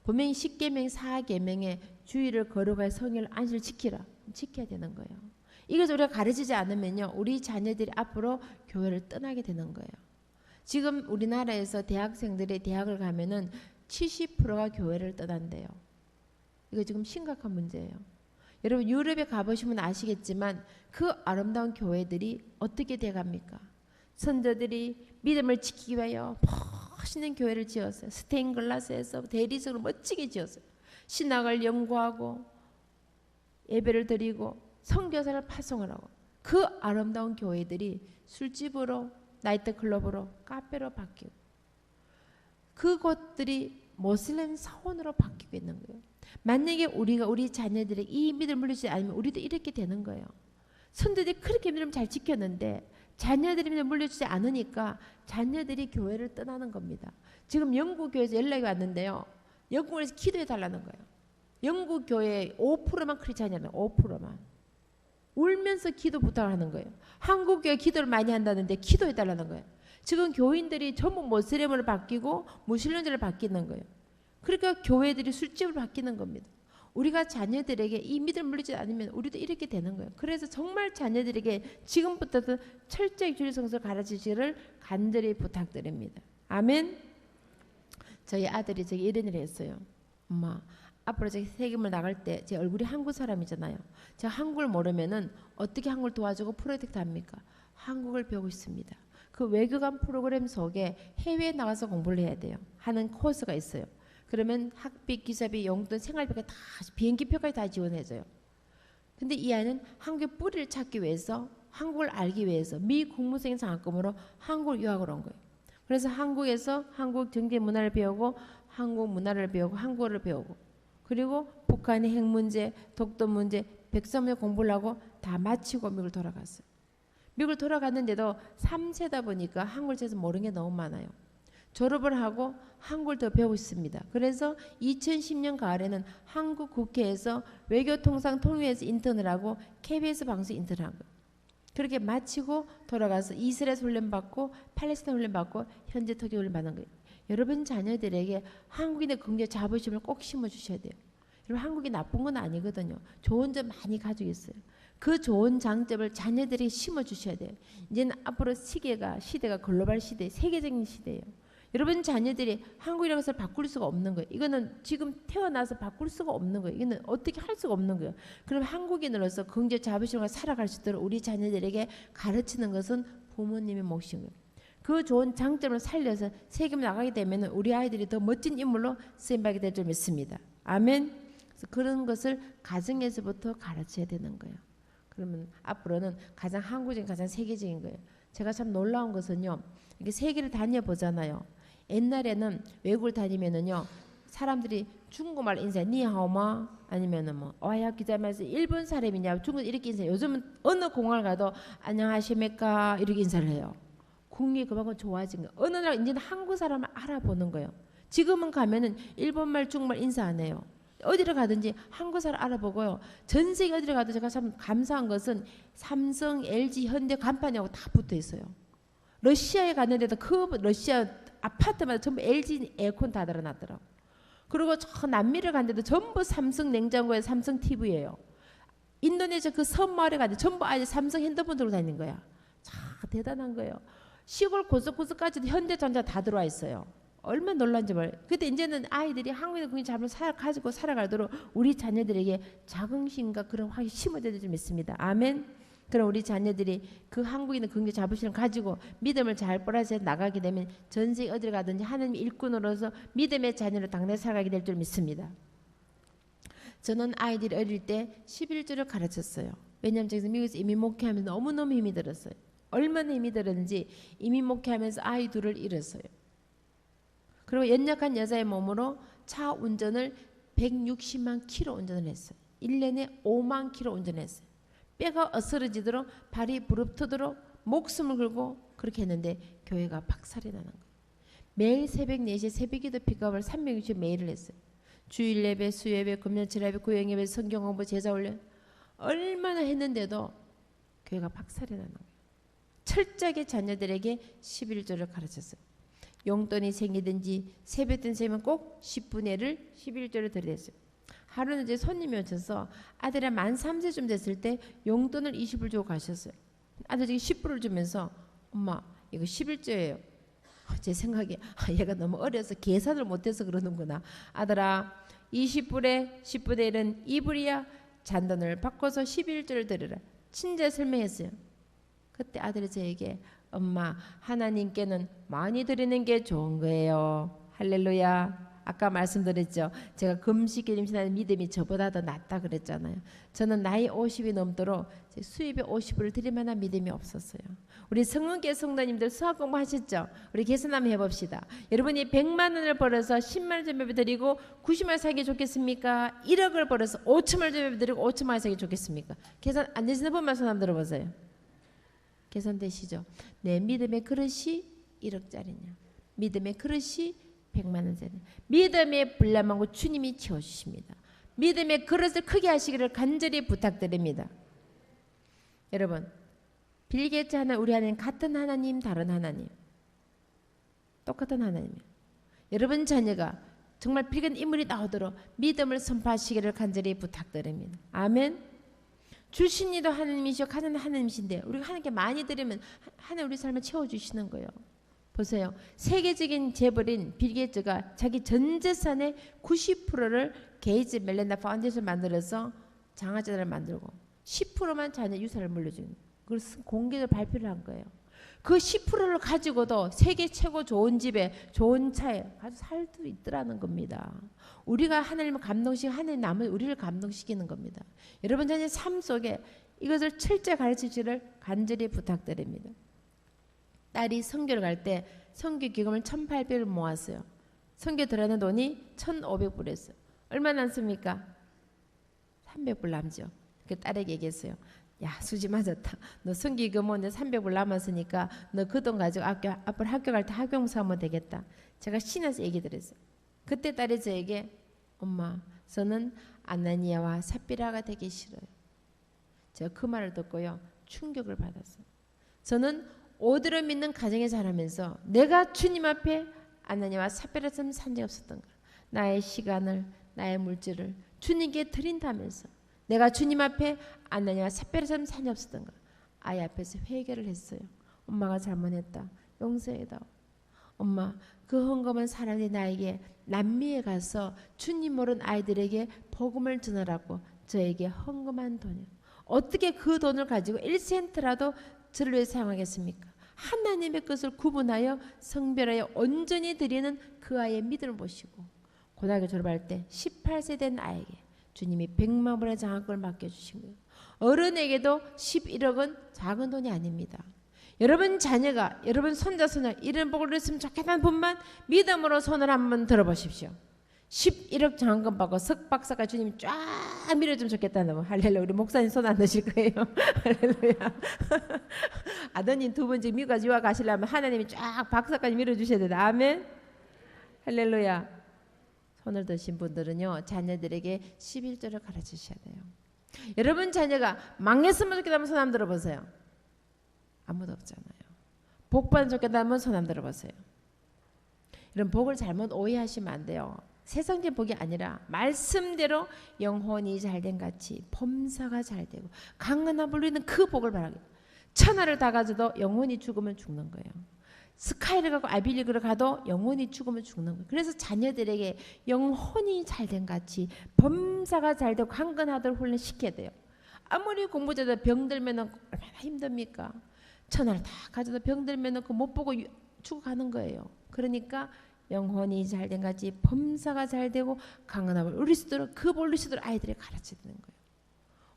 분명히 10계명 4계명에 주일을 거룩하게 성일을 안식을 지켜야 되는 거예요. 이것을 우리가 가르치지 않으면요, 우리 자녀들이 앞으로 교회를 떠나게 되는 거예요. 지금 우리나라에서 대학생들이 대학을 가면은 70%가 교회를 떠난대요. 이거 지금 심각한 문제예요. 여러분 유럽에 가보시면 아시겠지만 그 아름다운 교회들이 어떻게 돼갑니까? 선조들이 믿음을 지키기 위하여 멋있는 교회를 지었어요. 스테인글라스에서 대리석으로 멋지게 지었어요. 신학을 연구하고 예배를 드리고 선교사를 파송을 하고, 그 아름다운 교회들이 술집으로, 나이트클럽으로, 카페로 바뀌고, 그곳들이 모슬렘 사원으로 바뀌고 있는 거예요. 만약에 우리가 우리 자녀들에게 이 믿음을 물리지 않으면 우리도 이렇게 되는 거예요. 선조들이 그렇게 믿음을 잘 지켰는데 자녀들이 믿음을 물려주지 않으니까 자녀들이 교회를 떠나는 겁니다. 지금 영국 교회에서 연락이 왔는데요, 영국에서 기도해 달라는 거예요. 영국 교회 5%만 크리스찬이라는, 5%만 울면서 기도 부탁을 하는 거예요. 한국 교회 기도를 많이 한다는데 기도해 달라는 거예요. 지금 교인들이 전부 모슬렘으로 바뀌고 무슬림들로 바뀌는 거예요. 그러니까 교회들이 술집으로 바뀌는 겁니다. 우리가 자녀들에게 이 믿음을 물리지 않으면 우리도 이렇게 되는 거예요. 그래서 정말 자녀들에게 지금부터도 철저히 주일 성수를 가르치시기를 간절히 부탁드립니다. 아멘. 저희 아들이 저기 이런 일을 했어요. 엄마, 앞으로 제가 세금을 나갈 때 제 얼굴이 한국 사람이잖아요. 제가 한국을 모르면은 어떻게 한국을 도와주고 프로젝트 합니까? 한국을 배우고 있습니다. 그 외교관 프로그램 속에 해외에 나가서 공부를 해야 돼요. 하는 코스가 있어요. 그러면 학비, 기사비, 용돈, 생활비가 다, 비행기표까지 다 지원해줘요. 근데 이 아이는 한국의 뿌리를 찾기 위해서, 한국을 알기 위해서 미 국무생인 장학금으로 한국을 유학을 온 거예요. 그래서 한국에서 한국 경제 문화를 배우고, 한국 문화를 배우고, 한국어를 배우고, 그리고 북한의 핵 문제, 독도 문제, 백성의 공부를 하고 다 마치고 미국을 돌아갔어요. 미국을 돌아갔는데도 3세다 보니까 한국을 제대로 모르는 게 너무 많아요. 졸업을 하고 한국을 더 배우고 있습니다. 그래서 2010년 가을에는 한국 국회에서 외교통상통일에서 인턴을 하고 KBS 방송 인턴을 한 거예요. 그렇게 마치고 돌아가서 이스라엘 훈련받고 팔레스타인 훈련받고 현재 터키 훈련받는 거예요. 여러분 자녀들에게 한국인의 긍정 자부심을 꼭 심어주셔야 돼요. 여러분 한국이 나쁜 건 아니거든요. 좋은 점 많이 가지고 있어요. 그 좋은 장점을 자녀들에게 심어주셔야 돼요. 이제는 앞으로 시대가 글로벌 시대, 세계적인 시대예요. 여러분 자녀들이 한국이라는 것을 바꿀 수가 없는 거예요. 이거는 지금 태어나서 바꿀 수가 없는 거예요. 이거는 어떻게 할 수가 없는 거예요. 그럼 한국인으로서 긍정 자부심과 살아갈 수 있도록 우리 자녀들에게 가르치는 것은 부모님의 몫인 거예요. 그 좋은 장점을 살려서 세계에 나가게 되면 우리 아이들이 더 멋진 인물로 쓰임받게 될 줄 믿습니다. 아멘. 그래서 그런 것을 가정에서부터 가르쳐야 되는 거예요. 그러면 앞으로는 가장 한국적인, 가장 세계적인 거예요. 제가 참 놀라운 것은요, 이렇게 세계를 다녀보잖아요. 옛날에는 외국을 다니면은요, 사람들이 중국말 인사해, 니하오마, 아니면은 뭐 와야 기자면서 일본 사람이냐, 중국 이렇게 인사해. 요즘은 어느 공항을 가도 안녕하십니까 이렇게 인사를 해요. 국민이 그만큼 좋아진 거예요. 어느 날 이제는 한국 사람을 알아보는 거예요. 지금은 가면은 일본말, 중국말 인사 안 해요. 어디를 가든지 한국 사람 알아보고요. 전 세계 어디를 가도 제가 참 감사한 것은 삼성, LG, 현대 간판하고 다 붙어 있어요. 러시아에 갔는데도 그 러시아 아파트마다 전부 LG 에어컨 다 달아놨더라고. 그리고 저 남미를 갔는데도 전부 삼성 냉장고에 삼성 TV예요. 인도네시아 그 섬 마을에 가는데 전부 아이들 삼성 핸드폰 들고 다니는 거야. 참 대단한 거예요. 시골 고속버스까지도 현대전자 다 들어와 있어요. 얼마나 놀란지 몰라요. 근데 이제는 아이들이 한국에서 그냥 잘 가지고 살아가도록 우리 자녀들에게 자긍심과 그런 확신이 심어져야 좀 있습니다. 아멘. 그럼 우리 자녀들이 그 한국인의 긍정 자부심을 가지고 믿음을 잘 뿌려서 나가게 되면 전 세계 어딜 가든지 하나님의 일꾼으로서 믿음의 자녀로 당내 살아가게 될 줄 믿습니다. 저는 아이들이 어릴 때 11조를 가르쳤어요. 왜냐하면 제가 미국에서 이민 목회하면서 너무너무 힘이 들었어요. 얼마나 힘이 들었는지 이민 목회하면서 아이 둘을 잃었어요. 그리고 연약한 여자의 몸으로 차 운전을 160만 킬로 운전을 했어요. 1년에 5만 킬로 운전했어요. 뼈가 어스러지도록 발이 부릅뜨도록 목숨을 걸고 그렇게 했는데 교회가 박살이 나는 거예요. 매일 새벽 4시에 새벽기도 픽업을 360 매일을 했어요. 주일 예배, 수예배, 금요일 예배, 구역 예배, 성경 공부, 제자 훈련 얼마나 했는데도 교회가 박살이 나는 거예요. 철저하게 자녀들에게 11조를 가르쳤어요. 용돈이 생기든지 세뱃돈 생기면 꼭 10분의 1을 11조를 드렸어요. 하루는 이제 손님이 오셔서 아들이 만 3세쯤 됐을 때 용돈을 20불 주고 가셨어요. 아들이 10불을 주면서 엄마 이거 11조예요. 제 생각에 얘가 너무 어려서 계산을 못해서 그러는구나. 아들아 20불에 10분의 1은 2불이야. 잔돈을 바꿔서 11조를 드리라. 친절 설명했어요. 그때 아들이 저에게 엄마 하나님께는 많이 드리는 게 좋은 거예요. 할렐루야. 아까 말씀드렸죠. 제가 금식 임신하는 믿음이 저보다 더 낫다 그랬잖아요. 저는 나이 50이 넘도록 수입에 50불을 드릴 만한 믿음이 없었어요. 우리 성은계 성도님들 수학 공부하셨죠? 우리 계산 한번 해봅시다. 여러분이 100만 원을 벌어서 10만 원 좀 드리고 90만 원 사기 좋겠습니까? 1억을 벌어서 5천만 원 좀 드리고 5천만 원 사기 좋겠습니까? 계산 안 되시는 분만 손 한번 들어보세요. 계산되시죠? 내 믿음의 그릇이 1억짜리냐? 믿음의 그릇이 100만 원짜리. 믿음의 불량만고 주님이 채워주십니다. 믿음의 그릇을 크게 하시기를 간절히 부탁드립니다. 여러분, 빌 게이츠 하나님, 우리 하나님 같은 하나님, 다른 하나님, 똑같은 하나님이에요. 여러분 자녀가 정말 필요한 인물이 나오도록 믿음을 선포하시기를 간절히 부탁드립니다. 아멘. 주신 이도 하나님이시고 가는 하나님이신데 우리가 하나님께 많이 드리면 하나님 우리 삶을 채워주시는 거예요. 보세요. 세계적인 재벌인 빌 게이츠가 자기 전 재산의 90%를 게이츠 멜렌다 파운데이션을 만들어서 장하자를 만들고 10%만 자녀 유산을 물려주는 그걸 공개적으로 발표를 한 거예요. 그 10%를 가지고도 세계 최고 좋은 집에 좋은 차에 가서 살 수 있더라는 겁니다. 우리가 하나님을 감동시키고 하나님 남을 우리를 감동시키는 겁니다. 여러분 자녀 삶 속에 이것을 철저히 가르치시기를 간절히 부탁드립니다. 딸이 선교를 갈 때 선교 기금을 1,800을 모았어요. 선교 들어가는 돈이 1,500불이었어요. 얼마 남습니까? 300불 남죠. 그 딸에게 얘기했어요. 야 수지 맞았다. 너 선교 기금 모는데 300불 남았으니까 너 그 돈 가지고 앞으로 학교 갈 때 학용사 하면 되겠다. 제가 신나서 얘기 드렸어요. 그때 딸이 저에게 엄마 저는 아나니아와 삽비라가 되기 싫어요. 제가 그 말을 듣고요. 충격을 받았어요. 저는 오드를 믿는 가정에 자라면서 내가 주님 앞에 아나니아와 삽비라처럼 산 적이 없었던 거야. 나의 시간을 나의 물질을 주님께 드린다면서 내가 주님 앞에 아나니아와 삽비라처럼 산 적이 없었던 거야. 아이 앞에서 회개를 했어요. 엄마가 잘못했다. 용서해다오. 엄마 그 헌금은 사람들이 나에게 남미에 가서 주님 모르는 아이들에게 복음을 전하라고 저에게 헌금한 돈이에요. 어떻게 그 돈을 가지고 1센트라도 저를 위해 사용하겠습니까? 하나님의 것을 구분하여 성별하여 온전히 드리는 그 아이의 믿음을 보시고 고등학교 졸업할 때 18세 된 아이에게 주님이 100만 불의 장학금을 맡겨주신 거예요. 어른에게도 11억은 작은 돈이 아닙니다. 여러분 자녀가 여러분 손자 손녀 이런 복을 누렸으면 좋겠다는 분만 믿음으로 손을 한번 들어보십시오. 11억 장학금 받고 석박사까지 주님 쫙 밀어주면 좋겠다는 분. 할렐루야. 우리 목사님 손 안 드실 거예요. 할렐루야. 아드님 두 분 지금 미국까지 유학 가시려면 하나님이 쫙 박사까지 밀어주셔야 된다. 아멘. 할렐루야. 손을 드신 분들은요 자녀들에게 11조를 가르치셔야 돼요. 여러분 자녀가 망했으면 좋겠다면 손 한번 들어보세요. 아무도 없잖아요. 복 받으면 좋겠다면 손 한번 들어보세요. 이런 복을 잘못 오해하시면 안 돼요. 세상적인 복이 아니라 말씀대로 영혼이 잘된 같이 범사가 잘되고 강건한 불리는 그 복을 바라게. 천하를 다 가져도 영혼이 죽으면 죽는 거예요. 스카이를 가고 아빌리그를 가도 영혼이 죽으면 죽는 거예요. 그래서 자녀들에게 영혼이 잘된 같이 범사가 잘되고 강건하도록 훈련시켜야 돼요. 아무리 공부자도 병들면 얼마나 힘듭니까? 천하를 다 가져도 병들면 못 보고 죽어가는 거예요. 그러니까 영혼이 잘된 같이 범사가 잘되고 강건함을 우리수도록 그 볼리수도록 아이들이 가르쳐야 되는 거예요.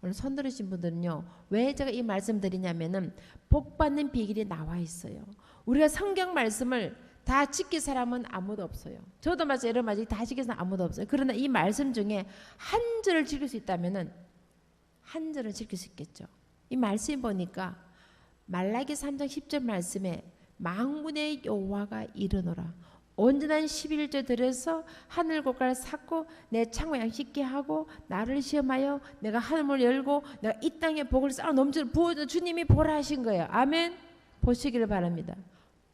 오늘 손 들으신 분들은요, 왜 제가 이 말씀 드리냐면은 복 받는 비결이 나와 있어요. 우리가 성경 말씀을 다 지킬 사람은 아무도 없어요. 저도 마찬가지 여러 가지 다 지킬 사람 아무도 없어요. 그러나 이 말씀 중에 한 절을 지킬 수 있다면은 한 절을 지킬 수 있겠죠. 이 말씀 보니까 말라기 3장 10절 말씀에 만군의 여호와가 이르노라. 온전한 11조 들여서 하늘 곳간을 삭고 내 창고 양식게 하고 나를 시험하여 내가 하늘을 열고 내가 이 땅에 복을 쌓아 넘치도록 부어줘 주님이 보라 하신 거예요. 아멘. 보시기를 바랍니다.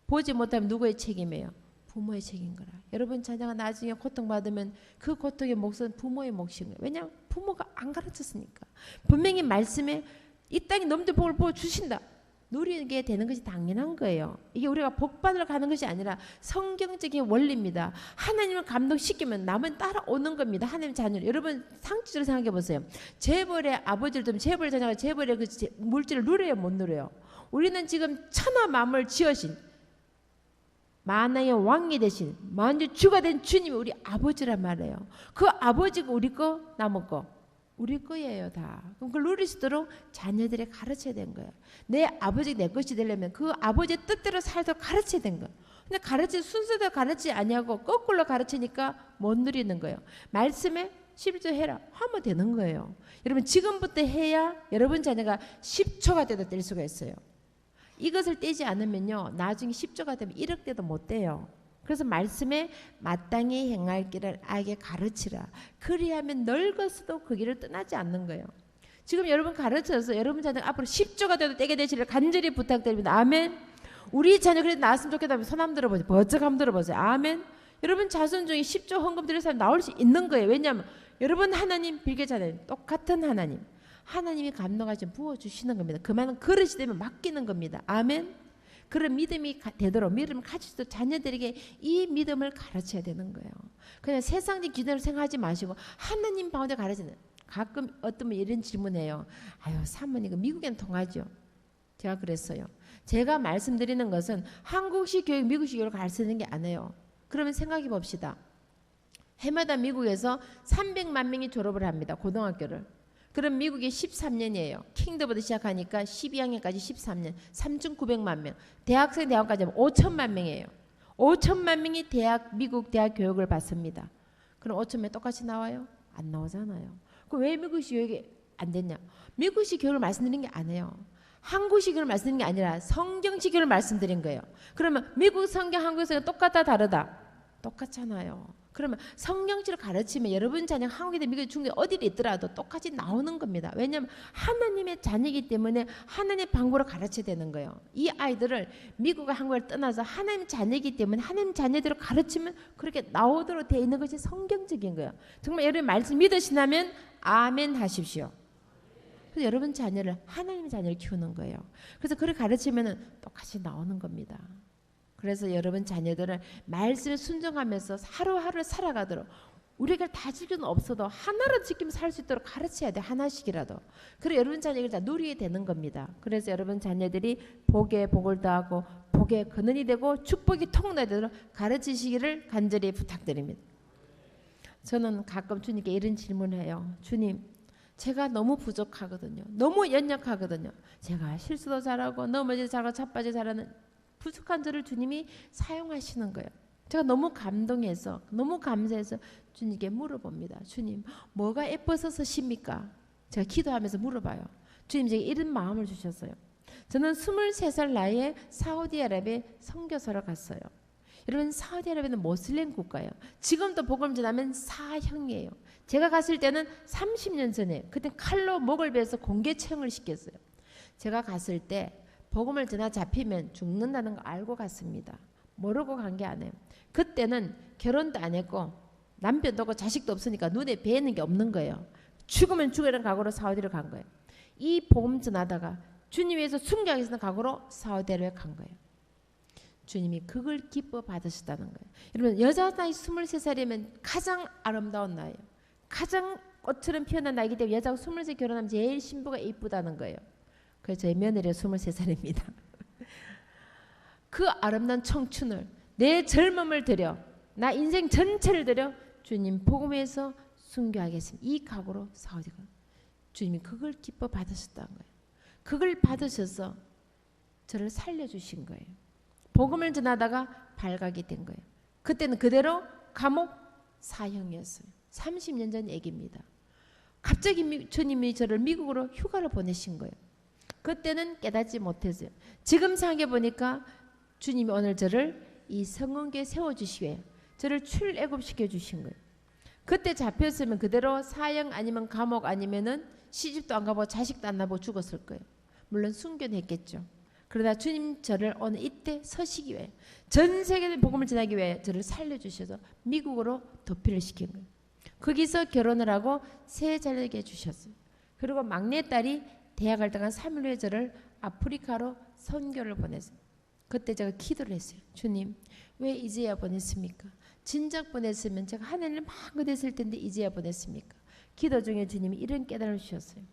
보지 못하면 누구의 책임이에요? 부모의 책임인 거라. 여러분 자녀가 나중에 고통받으면 그 고통의 몫은 부모의 몫인 거예요. 왜냐하면 부모가 안 가르쳤으니까. 분명히 말씀에 이 땅에 넘치도록 복을 부어주신다. 누리게 되는 것이 당연한 거예요. 이게 우리가 복 받으러 가는 것이 아니라 성경적인 원리입니다. 하나님을 감동시키면 남은 따라오는 겁니다. 하나님 자녀. 여러분 상식적으로 생각해 보세요. 재벌의 아버지를 두면 재벌의 자녀가 재벌의 그 물질을 누려요, 못 누려요? 우리는 지금 천하 만물 지으신 만왕의 왕이 되신 만주 주가 된 주님이 우리 아버지란 말이에요. 그 아버지가 우리 거 남은 거 우리 거예요 다. 그럼 그걸 누릴 수 있도록 자녀들에 가르쳐야 된 거예요. 내 아버지 내 것이 되려면 그 아버지의 뜻대로 살도록 가르쳐야 된 거예요. 근데 순서대로 가르치지 아니하고 거꾸로 가르치니까 못 누리는 거예요. 말씀에 11조 해라 하면 되는 거예요. 여러분 지금부터 해야 여러분 자녀가 10초가 돼도 될 수가 있어요. 이것을 떼지 않으면요 나중에 10조가 되면 1억 대도 못 돼요. 그래서 말씀에 마땅히 행할 길을 아이에게 가르치라. 그리하면 늙어서도 그 길을 떠나지 않는 거예요. 지금 여러분 가르쳐서 여러분 자녀 앞으로 10조가 돼도 떼게 되시기를 간절히 부탁드립니다. 아멘. 우리 자녀 그래도 나왔으면 좋겠다면 손 한번 들어보세요. 버쩍 한번 들어보세요. 아멘. 여러분 자손 중에 10조 헌금 드릴 사람 나올 수 있는 거예요. 왜냐하면 여러분 하나님 빌게자는 똑같은 하나님. 하나님이 감동하시면 부어주시는 겁니다. 그만은 그릇이 되면 맡기는 겁니다. 아멘. 그런 믿음이 되도록 믿음을 가질 수 있도록 자녀들에게 이 믿음을 가르쳐야 되는 거예요. 그냥 세상적 기준으로 생각하지 마시고 하나님 방언대 가르치는. 가끔 어떤 분 이런 질문해요. 아유 사모님 그 미국에는 통하죠. 제가 그랬어요. 제가 말씀드리는 것은 한국식 교육 미국식 교육을 가르치는 게 아니에요. 그러면 생각해 봅시다. 해마다 미국에서 300만 명이 졸업을 합니다. 고등학교를. 그럼 미국이 13년이에요. 킹드부터 시작하니까 12학년까지 13년, 3,900만 명. 대학생 대학까지 하면 5천만 명이에요. 5천만 명이 미국 대학 교육을 받습니다. 그럼 5천 명 똑같이 나와요? 안 나오잖아요. 그럼 왜 미국식 교육이 안 됐냐? 미국식 교육을 말씀드린 게 아니에요. 한국식 교육을 말씀드린 게 아니라 성경식 교육을 말씀드린 거예요. 그러면 미국 성경, 한국 성경 똑같다 다르다? 똑같잖아요. 그러면 성경식을 가르치면 여러분 자녀 한국이든 미국이든 중국에 어디에 있더라도 똑같이 나오는 겁니다. 왜냐하면 하나님의 자녀이기 때문에 하나님의 방법으로 가르쳐야 되는 거예요. 이 아이들을 미국과 한국을 떠나서 하나님 자녀이기 때문에 하나님 자녀대로 가르치면 그렇게 나오도록 되어 있는 것이 성경적인 거예요. 정말 여러분 말씀 믿으시다면 아멘 하십시오. 그래서 여러분 자녀를 하나님의 자녀를 키우는 거예요. 그래서 그렇게 가르치면 똑같이 나오는 겁니다. 그래서 여러분 자녀들은 말씀을 순종하면서 하루하루 살아가도록 우리가 다 지킬 수는 없어도 하나라도 지키면서 살 수 있도록 가르쳐야 돼. 하나씩이라도. 그래 여러분 자녀를 다 누리게 되는 겁니다. 그래서 여러분 자녀들이 복에 복을 더하고 복에 근원이 되고 축복이 통나도록 가르치시기를 간절히 부탁드립니다. 저는 가끔 주님께 이런 질문을 해요. 주님 제가 너무 부족하거든요. 너무 연약하거든요. 제가 실수도 잘하고 넘어지도 잘하고 자빠지도 잘하는 부족한 저를 주님이 사용하시는 거예요. 제가 너무 감동해서 너무 감사해서 주님께 물어봅니다. 주님 뭐가 예뻐서 서십니까? 제가 기도하면서 물어봐요. 주님 제게 이런 마음을 주셨어요. 저는 23살 나이에 사우디아라비아에 선교사로 갔어요. 여러분 사우디아라비아는 모슬렘 국가예요. 지금도 복음 전하면 사형이에요. 제가 갔을 때는 30년 전에 그때 칼로 목을 베서 공개 처형을 시켰어요. 제가 갔을 때 복음을 전하 잡히면 죽는다는 거 알고 갔습니다. 모르고 간 게 아니에요. 그때는 결혼도 안 했고 남편도 없고 자식도 없으니까 눈에 뵈는 게 없는 거예요. 죽으면 죽으라는 각오로 사우디를 간 거예요. 이 복음 전하다가 주님 위해서 순교하겠다는 각오로 사우디를 간 거예요. 주님이 그걸 기뻐 받으셨다는 거예요. 여러분, 여자 나이 23살이면 가장 아름다운 나이예요. 가장 꽃처럼 피어난 나이기 때문에 여자가 23살 결혼하면 제일 신부가 이쁘다는 거예요. 그래서 저희 며느리가 23살입니다. 그 아름다운 청춘을, 내 젊음을 들여, 나 인생 전체를 들여 주님 복음에서 순교하겠습니다. 이 각오로 사우디가, 주님이 그걸 기뻐 받으셨다는 거예요. 그걸 받으셔서 저를 살려주신 거예요. 복음을 전하다가 발각이 된 거예요. 그때는 그대로 감옥 사형이었어요. 30년 전 얘기입니다. 갑자기 주님이 저를 미국으로 휴가를 보내신 거예요. 그때는 깨닫지 못했어요. 지금 생각해 보니까 주님이 오늘 저를 이 성은교에 세워주시기 위해 저를 출애굽시켜 주신 거예요. 그때 잡혔으면 그대로 사형 아니면 감옥 아니면은 시집도 안 가보고 자식도 안 낳고 죽었을 거예요. 물론 순교는 했겠죠. 그러다 주님 저를 오늘 이때 서시기 위해, 전 세계에 복음을 전하기 위해 저를 살려주셔서 미국으로 도피를 시킨 거예요. 거기서 결혼을 하고 세 자녀에게 주셨어요. 그리고 막내딸이 대학 갈 때간 3일 후에 저를 아프리카로 선교를 보냈어요. 그때 제가 기도를 했어요. 주님, 왜 이제야 보냈습니까? 진작 보냈으면 제가 하늘을 마음껏 했을 텐데 이제야 보냈습니까? 기도 중에 주님이 이런 깨달음을 주셨어요.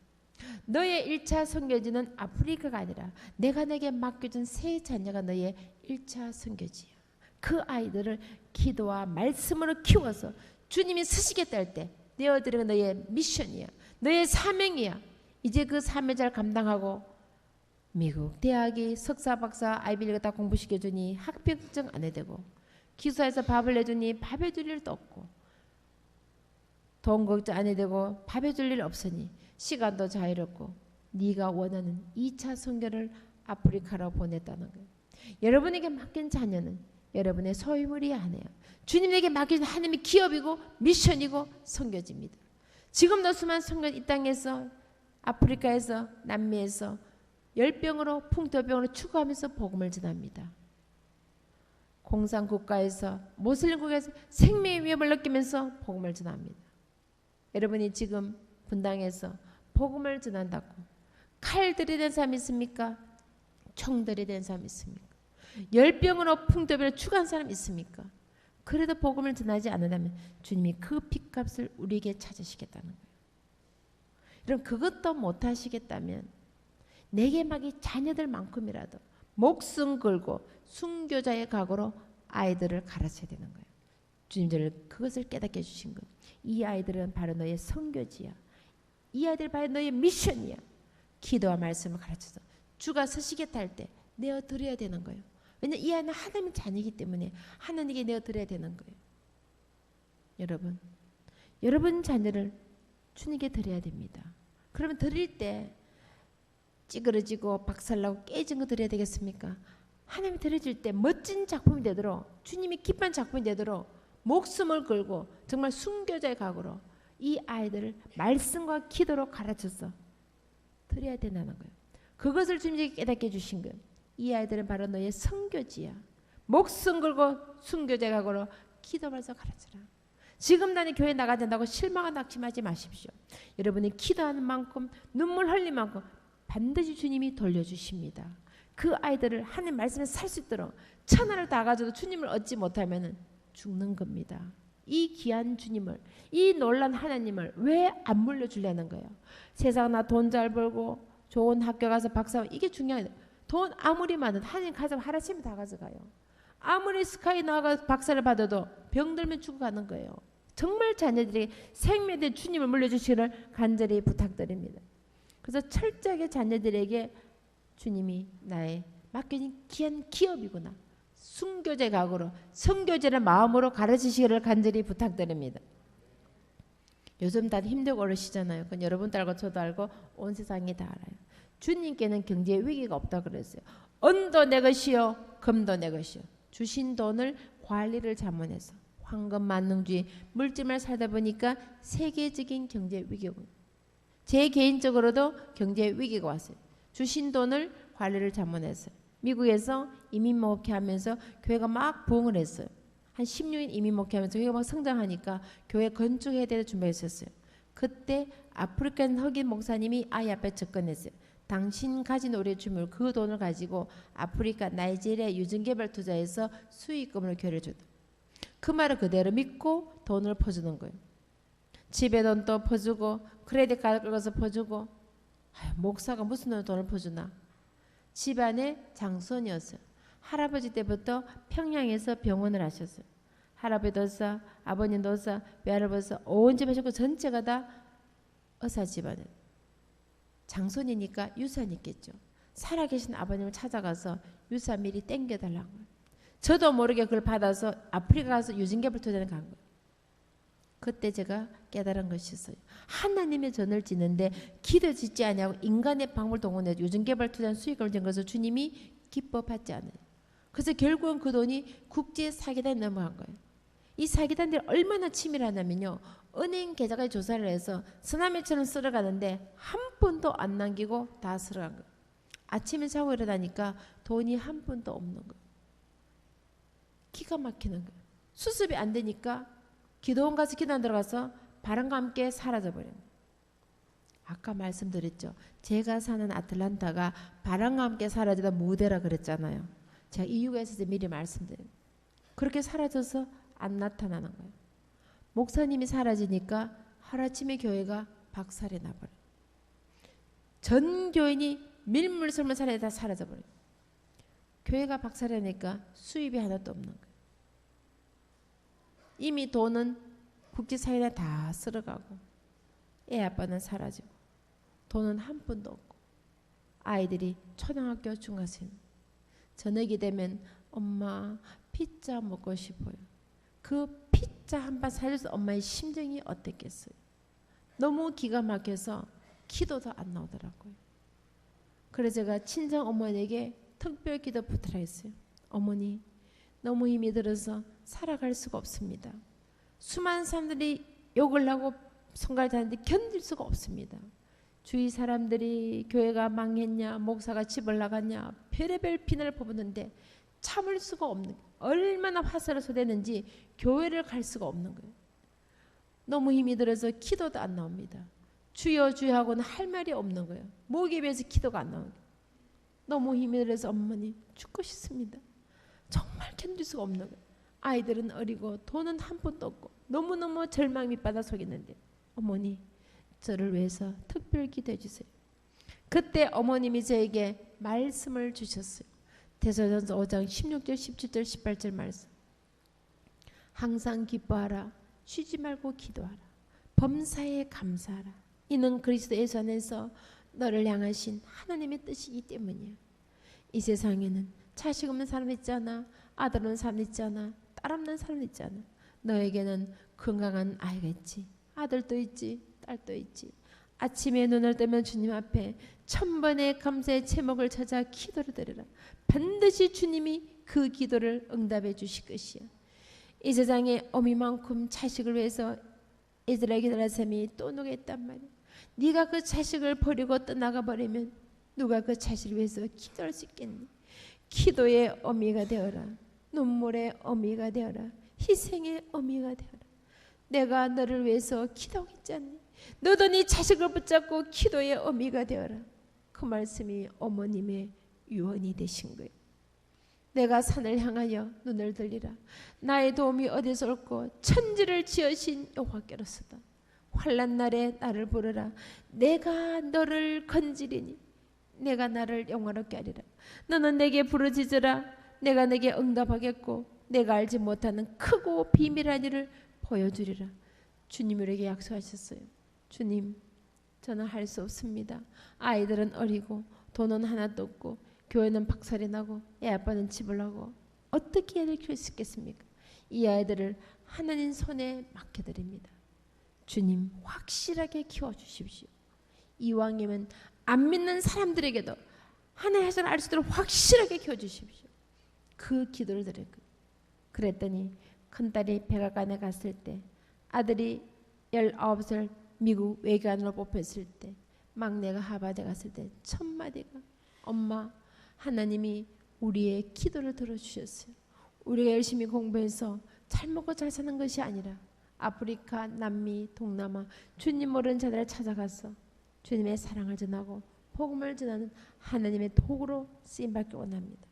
너의 1차 선교지는 아프리카가 아니라 내가 내게 맡겨준 세 자녀가 너의 1차 선교지야. 그 아이들을 기도와 말씀으로 키워서 주님이 쓰시겠다 할 때 내어드리는 너의 미션이야. 너의 사명이야. 이제 그 사명을 감당하고 미국 대학이 석사 박사 아이비리그 다 공부시켜주니 학비증 안 해대고, 기숙사에서 밥을 내주니 밥 해줄 일도 없고, 돈 걱정 안 해대고 밥 해줄 일 없으니 시간도 자유롭고, 네가 원하는 2차 선교를 아프리카로 보냈다는 거예요. 여러분에게 맡긴 자녀는 여러분의 소유물이 아니에요. 주님에게 맡긴 하나님의 기업이고 미션이고 선교지입니다. 지금도 수많은 선교 이 땅에서, 아프리카에서, 남미에서 열병으로 풍토병으로 추구하면서 복음을 전합니다. 공산국가에서, 모슬림국가에서 생명의 위협을 느끼면서 복음을 전합니다. 여러분이 지금 분당에서 복음을 전한다고 칼 들이댄 사람 있습니까? 총 들이댄 사람 있습니까? 열병으로 풍토병으로 추구한 사람 있습니까? 그래도 복음을 전하지 않는다면 주님이 그 핏값을 우리에게 찾으시겠다는 거예요. 여러분, 그것도 못하시겠다면 내게 막이 자녀들만큼이라도 목숨 걸고 순교자의 각오로 아이들을 가르쳐야 되는 거예요. 주님들 그것을 깨닫게 해주신 거예요. 이 아이들은 바로 너의 선교지야. 이 아이들 바로 너의 미션이야. 기도와 말씀을 가르쳐서 주가 서시겠다 할 때 내어드려야 되는 거예요. 왜냐하면 이 아이는 하나님의 자녀이기 때문에 하나님께 내어드려야 되는 거예요. 여러분 자녀를 주님께 드려야 됩니다. 그러면 드릴 때 찌그러지고 박살나고 깨진 거 드려야 되겠습니까? 하나님이 드려질 때 멋진 작품이 되도록, 주님이 기쁜 작품이 되도록 목숨을 걸고 정말 순교자의 각오로 이 아이들을 말씀과 기도로 가르쳐서 드려야 된다는 거예요. 그것을 주님이 깨닫게 해주신 거예요. 이 아이들은 바로 너의 선교지야. 목숨 걸고 순교자의 각오로 기도하면서 가르쳐라. 지금 나는 교회 나가야 된다고 실망한 낙심하지 마십시오. 여러분이 기도하는 만큼, 눈물 흘린 만큼 반드시 주님이 돌려주십니다. 그 아이들을 하나님 말씀에 살 수 있도록 천하를 다 가져도 주님을 얻지 못하면 죽는 겁니다. 이 귀한 주님을, 이 놀란 하나님을 왜 안 물려주려는 거예요? 세상 나 돈 잘 벌고 좋은 학교 가서 박사, 이게 중요해요. 돈 아무리 많아도 하나님 가져가 하나쯤 다 가져가요. 아무리 스카이 나가 박사를 받아도 병들면 죽어가는 거예요. 정말 자녀들에게 생명된 주님을 물려주시기를 간절히 부탁드립니다. 그래서 철저하게 자녀들에게 주님이 나의 맡겨진 귀한 기업이구나, 순교제 각오로 선교제를 마음으로 가르치시기를 간절히 부탁드립니다. 요즘 다들 힘들고 어려시잖아요. 그건 여러분도 알고 저도 알고 온 세상이 다 알아요. 주님께는 경제 위기가 없다 그랬어요. 은도 내 것이요 금도 내 것이요. 주신 돈을 관리를 잘못해서 황금 만능주의 물질만 살다 보니까 세계적인 경제 위기가, 제 개인적으로도 경제 위기가 왔어요. 주신 돈을 관리를 잘못했어요. 미국에서 이민 목회하면서 교회가 막 부흥을 했어요. 한 16인 이민 목회하면서 교회가 막 성장하니까 교회 건축해야 될 준비했었어요. 그때 아프리칸 흑인 목사님이 아이 앞에 접근했어요. 당신 가진 우리의 주물 그 돈을 가지고 아프리카 나이지리아 유전개발 투자해서 수익금을 교회를 줬다. 그 말을 그대로 믿고 돈을 퍼주는 거예요. 집에 돈 또 퍼주고 크레딧 카드 긁어서 퍼주고. 목사가 무슨 돈을 퍼주나. 집안에 장손이었어요. 할아버지 때부터 평양에서 병원을 하셨어요. 할아버지도 의사, 아버님도 의사, 외할아버지도 온 집 하셨고 전체가 다 의사 집안에 장손이니까 유산이 있겠죠. 살아계신 아버님을 찾아가서 유산 미리 땡겨달라는 거예요. 저도 모르게 그걸 받아서 아프리카 가서 유진개발 투자를 간 거예요. 그때 제가 깨달은 것이 있어요. 하나님의 전을 지는데 기도 짓지 않냐고 인간의 방법을 동원해 유진개발 투자 수익을 준 것을 주님이 기뻐 받지 않아요. 그래서 결국은 그 돈이 국제 사기단에 넘어간 거예요. 이 사기단들이 얼마나 치밀하냐면요. 은행 계좌까지 조사를 해서 쓰나미처럼 쓸어가는데 한 푼도 안 남기고 다 쓸어간 거예요. 아침에 자고 일어나니까 돈이 한 푼도 없는 거예요. 기가 막히는 거예요. 수습이 안 되니까 기도원 가서 기도 안 들어가서 바람과 함께 사라져버려요. 아까 말씀드렸죠. 제가 사는 아틀란타가 바람과 함께 사라지다 무대라 그랬잖아요. 제가 이유가 있어서 미리 말씀드려요. 그렇게 사라져서 안 나타나는 거예요. 목사님이 사라지니까 하루아침에 교회가 박살이 나버려요. 전 교인이 밀물설물 사례 다 사라져버려요. 교회가 박살이 나니까 수입이 하나도 없는 거예요. 이미 돈은 국제사회에 다 쓸어가고 애 아빠는 사라지고 돈은 한 푼도 없고 아이들이 초등학교 중학생 저녁이 되면 엄마 피자 먹고 싶어요. 그 피자 한 판 사줘서 엄마의 심정이 어땠겠어요. 너무 기가 막혀서 기도도 안 나오더라고요. 그래서 제가 친정 어머니에게 특별 기도 부탁을 했어요. 어머니 너무 힘이 들어서 살아갈 수가 없습니다. 수많은 사람들이 욕을 하고 성갈을 하는데 견딜 수가 없습니다. 주위 사람들이 교회가 망했냐 목사가 집을 나갔냐 별의별 비난을 퍼붓는데 참을 수가 없는 거예요. 얼마나 화살을 쏟았는지 교회를 갈 수가 없는 거예요. 너무 힘이 들어서 기도도 안 나옵니다. 주여 주여 하고는 할 말이 없는 거예요. 목에 비해서 기도가 안 나오는 거예요. 너무 힘이 들어서 어머니 죽고 싶습니다. 정말 견딜 수가 없는 거예요. 아이들은 어리고 돈은 한 푼도 없고 너무너무 절망 밑바닥 속에 있는데 어머니 저를 위해서 특별 기도해 주세요. 그때 어머님이 저에게 말씀을 주셨어요. 데살로니가서 5장 16절 17절 18절 말씀. 항상 기뻐하라. 쉬지 말고 기도하라. 범사에 감사하라. 이는 그리스도 예수 안에서 너를 향하신 하나님의 뜻이기 때문이야. 이 세상에는 자식 없는 사람 있잖아. 아들 없는 사람 있잖아. 딸 없는 사람 있잖아. 너에게는 건강한 아이가 있지. 아들도 있지. 딸도 있지. 아침에 눈을 뜨면 주님 앞에 1000번의 감사의 제목을 찾아 기도를 드려라. 반드시 주님이 그 기도를 응답해 주실 것이야. 이 세상에 어미만큼 자식을 위해서 이스라엘 기도하는 사람이 또 누가 있단 말이야. 네가 그 자식을 버리고 떠나가 버리면 누가 그 자식을 위해서 기도할 수 있겠니? 기도의 어미가 되어라. 눈물의 어미가 되어라. 희생의 어미가 되어라. 내가 너를 위해서 기도하고 있지 않니? 너도 네 자식을 붙잡고 기도의 어미가 되어라. 그 말씀이 어머님의 유언이 되신 거예요. 내가 산을 향하여 눈을 들리라. 나의 도움이 어디서 올고 천지를 지으신 여호와께로서다. 환난 날에 나를 부르라. 내가 너를 건지리니 내가 나를 영화롭게 하리라. 너는 내게 부르짖으라. 내가 내게 응답하겠고 내가 알지 못하는 크고 비밀한 일을 보여주리라. 주님 우리에게 약속하셨어요. 주님 저는 할 수 없습니다. 아이들은 어리고 돈은 하나도 없고 교회는 박살이 나고 애 아빠는 집을 나고 어떻게 애를 키울 수 있겠습니까? 이 아이들을 하나님 손에 맡겨드립니다. 주님 확실하게 키워주십시오. 이왕이면 안 믿는 사람들에게도 하나님의 사랑을 알 수 있도록 확실하게 키워주십시오. 그 기도를 드렸거든요. 그랬더니 큰딸이 백악관에 갔을 때 아들이 19살 미국 외교관으로 뽑혔을 때 막내가 하버드에 갔을 때 첫 마디가 엄마 하나님이 우리의 기도를 들어주셨어요. 우리가 열심히 공부해서 잘 먹고 잘 사는 것이 아니라 아프리카, 남미, 동남아 주님 모르는 자들을 찾아가서 주님의 사랑을 전하고 복음을 전하는 하나님의 도구로 쓰임받기 원합니다.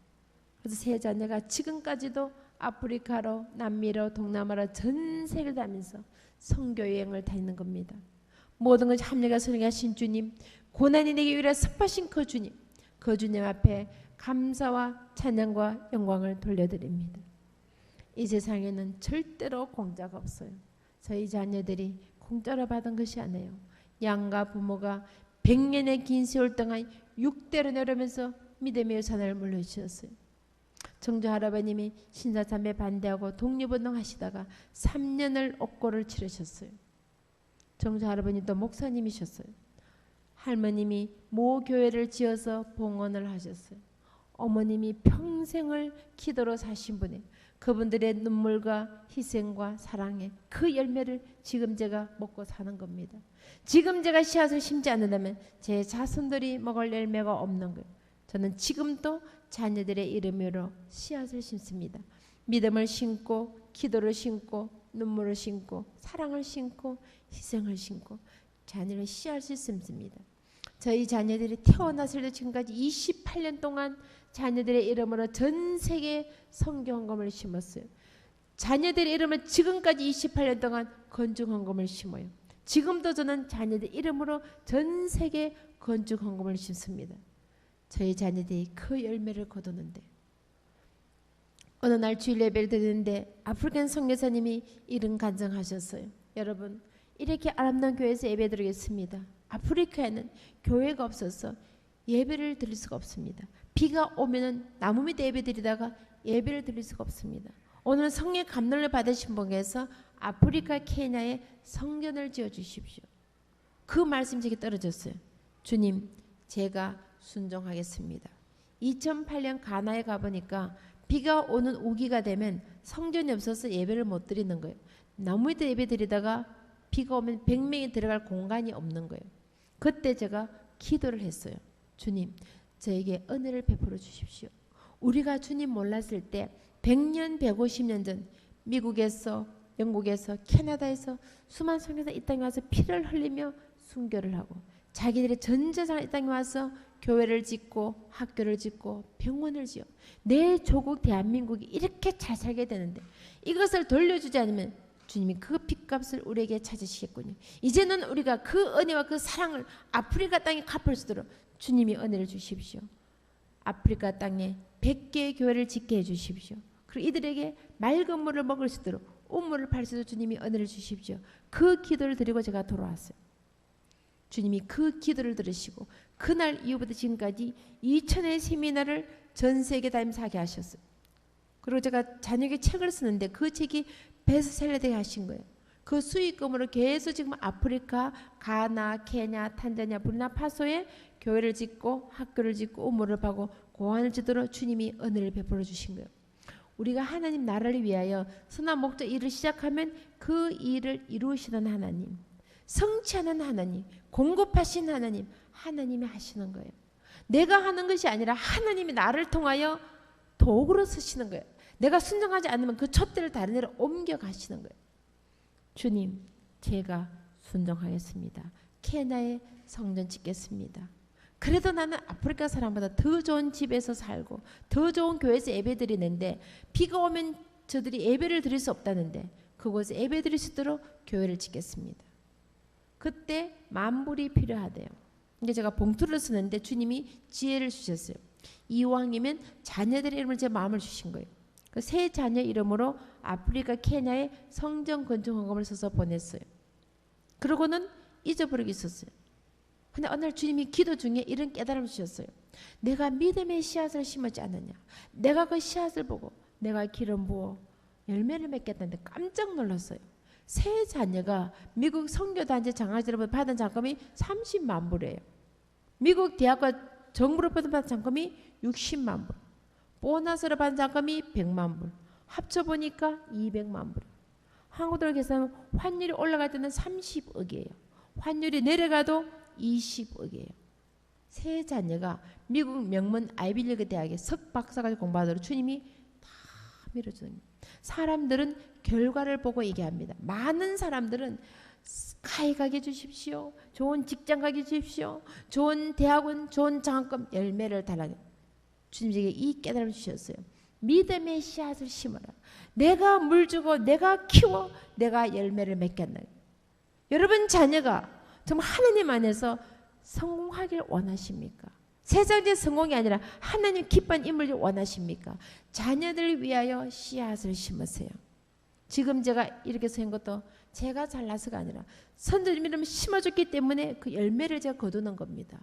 그래서 세 자녀가 지금까지도 아프리카로, 남미로, 동남아로 전 세계를 다니면서 선교 여행을 다니는 겁니다. 모든 것이 합력하 선행하신 주님, 고난이 내게 유일한 섭하신 그 주님 앞에 감사와 찬양과 영광을 돌려드립니다. 이 세상에는 절대로 공짜가 없어요. 저희 자녀들이 공짜로 받은 것이 아니에요. 양가 부모가 100년의 긴 세월 동안 6대로 내려면서 믿음의 유산을 물려주셨어요. 정조 할아버님이 신사참배 반대하고 독립운동 하시다가 3년을 옥고를 치르셨어요. 정조 할아버님도 목사님이셨어요. 할머님이 모교회를 지어서 봉헌을 하셨어요. 어머님이 평생을 기도로 사신 분이에요. 그분들의 눈물과 희생과 사랑의 그 열매를 지금 제가 먹고 사는 겁니다. 지금 제가 씨앗을 심지 않는다면 제 자손들이 먹을 열매가 없는 거예요. 저는 지금도 자녀들의 이름으로 씨앗을 심습니다. 믿음을 심고 기도를 심고 눈물을 심고 사랑을 심고 희생을 심고 자녀를 씨앗을 심습니다. 저희 자녀들이 태어났을 때 지금까지 28년 동안 자녀들의 이름으로 전 세계 선교 헌금을 심었어요. 자녀들의 이름을 지금까지 28년 동안 건축 헌금을 심어요. 지금도 저는 자녀들 이름으로 전 세계 건축 헌금을 심습니다. 저희 자녀들이 그 열매를 거두는데 어느 날 주일 예배를 드리는데 아프리칸 선교사님이 이런 간증하셨어요. 여러분, 이렇게 아름다운 교회에서 예배 드리겠습니다. 아프리카에는 교회가 없어서 예배를 드릴 수가 없습니다. 비가 오면은 나무 밑에 예배 드리다가 예배를 드릴 수가 없습니다. 오늘 성령의 감동을 받으신 분께서 아프리카 케냐에 성전을 지어 주십시오. 그 말씀이 제게 떨어졌어요. 주님, 제가 순종하겠습니다. 2008년 가나에 가보니까 비가 오는 우기가 되면 성전이 없어서 예배를 못 드리는 거예요. 나무 밑에 예배 드리다가 비가 오면 100명이 들어갈 공간이 없는 거예요. 그때 제가 기도를 했어요. 주님, 저에게 은혜를 베풀어 주십시오. 우리가 주님 몰랐을 때 100년, 150년 전 미국에서, 영국에서, 캐나다에서 수많은 선교사 이 땅에 와서 피를 흘리며 순교를 하고 자기들의 전 재산을 이 땅에 와서 교회를 짓고 학교를 짓고 병원을 지어 내 조국 대한민국이 이렇게 잘 살게 되는데 이것을 돌려주지 않으면 주님이 그 핏값을 우리에게 찾으시겠군요. 이제는 우리가 그 은혜와 그 사랑을 아프리카 땅에 갚을 수 있도록 주님이 은혜를 주십시오. 아프리카 땅에 100개의 교회를 짓게 해주십시오. 그리고 이들에게 맑은 물을 먹을 수 있도록 우물을 팔 수 있도록 주님이 은혜를 주십시오. 그 기도를 드리고 제가 돌아왔어요. 주님이 그 기도를 들으시고 그날 이후부터 지금까지 2000의 세미나를 전 세계 다니면서 하게 하셨어요. 그리고 제가 자녀에게 책을 쓰는데 그 책이 베스트셀러 되게 하신 거예요. 그 수익금으로 계속 지금 아프리카, 가나, 케냐, 탄자니아, 부르키나파소에 교회를 짓고 학교를 짓고 우물을 파고 고안을 짓도록 주님이 은혜를 베풀어 주신 거예요. 우리가 하나님 나라를 위하여 선한 목적 일을 시작하면 그 일을 이루시는 하나님, 성취하는 하나님, 공급하신 하나님, 하나님이 하시는 거예요. 내가 하는 것이 아니라 하나님이 나를 통하여 도구로 쓰시는 거예요. 내가 순종하지 않으면 그 촛대를 다른 데로 옮겨가시는 거예요. 주님, 제가 순종하겠습니다. 케냐에 성전 짓겠습니다. 그래도 나는 아프리카 사람보다 더 좋은 집에서 살고 더 좋은 교회에서 예배 드리는데 비가 오면 저들이 예배를 드릴 수 없다는데 그곳에 예배 드릴 수 있도록 교회를 짓겠습니다. 그때 만불이 필요하대요. 이게 제가 봉투를 쓰는데 주님이 지혜를 주셨어요. 이왕이면 자녀들의 이름을 제 마음을 주신 거예요. 그 세 자녀 이름으로 아프리카 케냐에 성전 건축 헌금을 써서 보냈어요. 그러고는 잊어버리고 있었어요. 근데 어느 날 주님이 기도 중에 이런 깨달음을 주셨어요. 내가 믿음의 씨앗을 심었지 않느냐. 내가 그 씨앗을 보고 내가 기름 부어 열매를 맺겠다는데 깜짝 놀랐어요. 세 자녀가 미국 선교단체 장학지로 받은 장학금이 30만 불이에요. 미국 대학과 정부로 받은 장학금이 60만 불. 보너스로 받은 장학금이 100만 불. 합쳐보니까 200만 불. 한국으로 계산하면 환율이 올라갈 때는 30억이에요. 환율이 내려가도 20억이에요. 세 자녀가 미국 명문 아이비리그 대학에 석박사까지 공부하도록 주님이 다 밀어주는 거예요. 사람들은 결과를 보고 얘기합니다. 많은 사람들은 가해 가게 주십시오. 좋은 직장 가게 주십시오. 좋은 대학원, 좋은 장학금 열매를 달라고. 주님에게 이 깨달음을 주셨어요. 믿음의 씨앗을 심어라. 내가 물 주고 내가 키워 내가 열매를 맺겠다. 여러분 자녀가 정말 하나님 안에서 성공하길 원하십니까? 세상의 성공이 아니라 하나님 기쁜 인물을 원하십니까? 자녀들을 위하여 씨앗을 심으세요. 지금 제가 이렇게 서 있는 것도 제가 잘나서가 아니라 선생님이 이름을 심어줬기 때문에 그 열매를 제가 거두는 겁니다.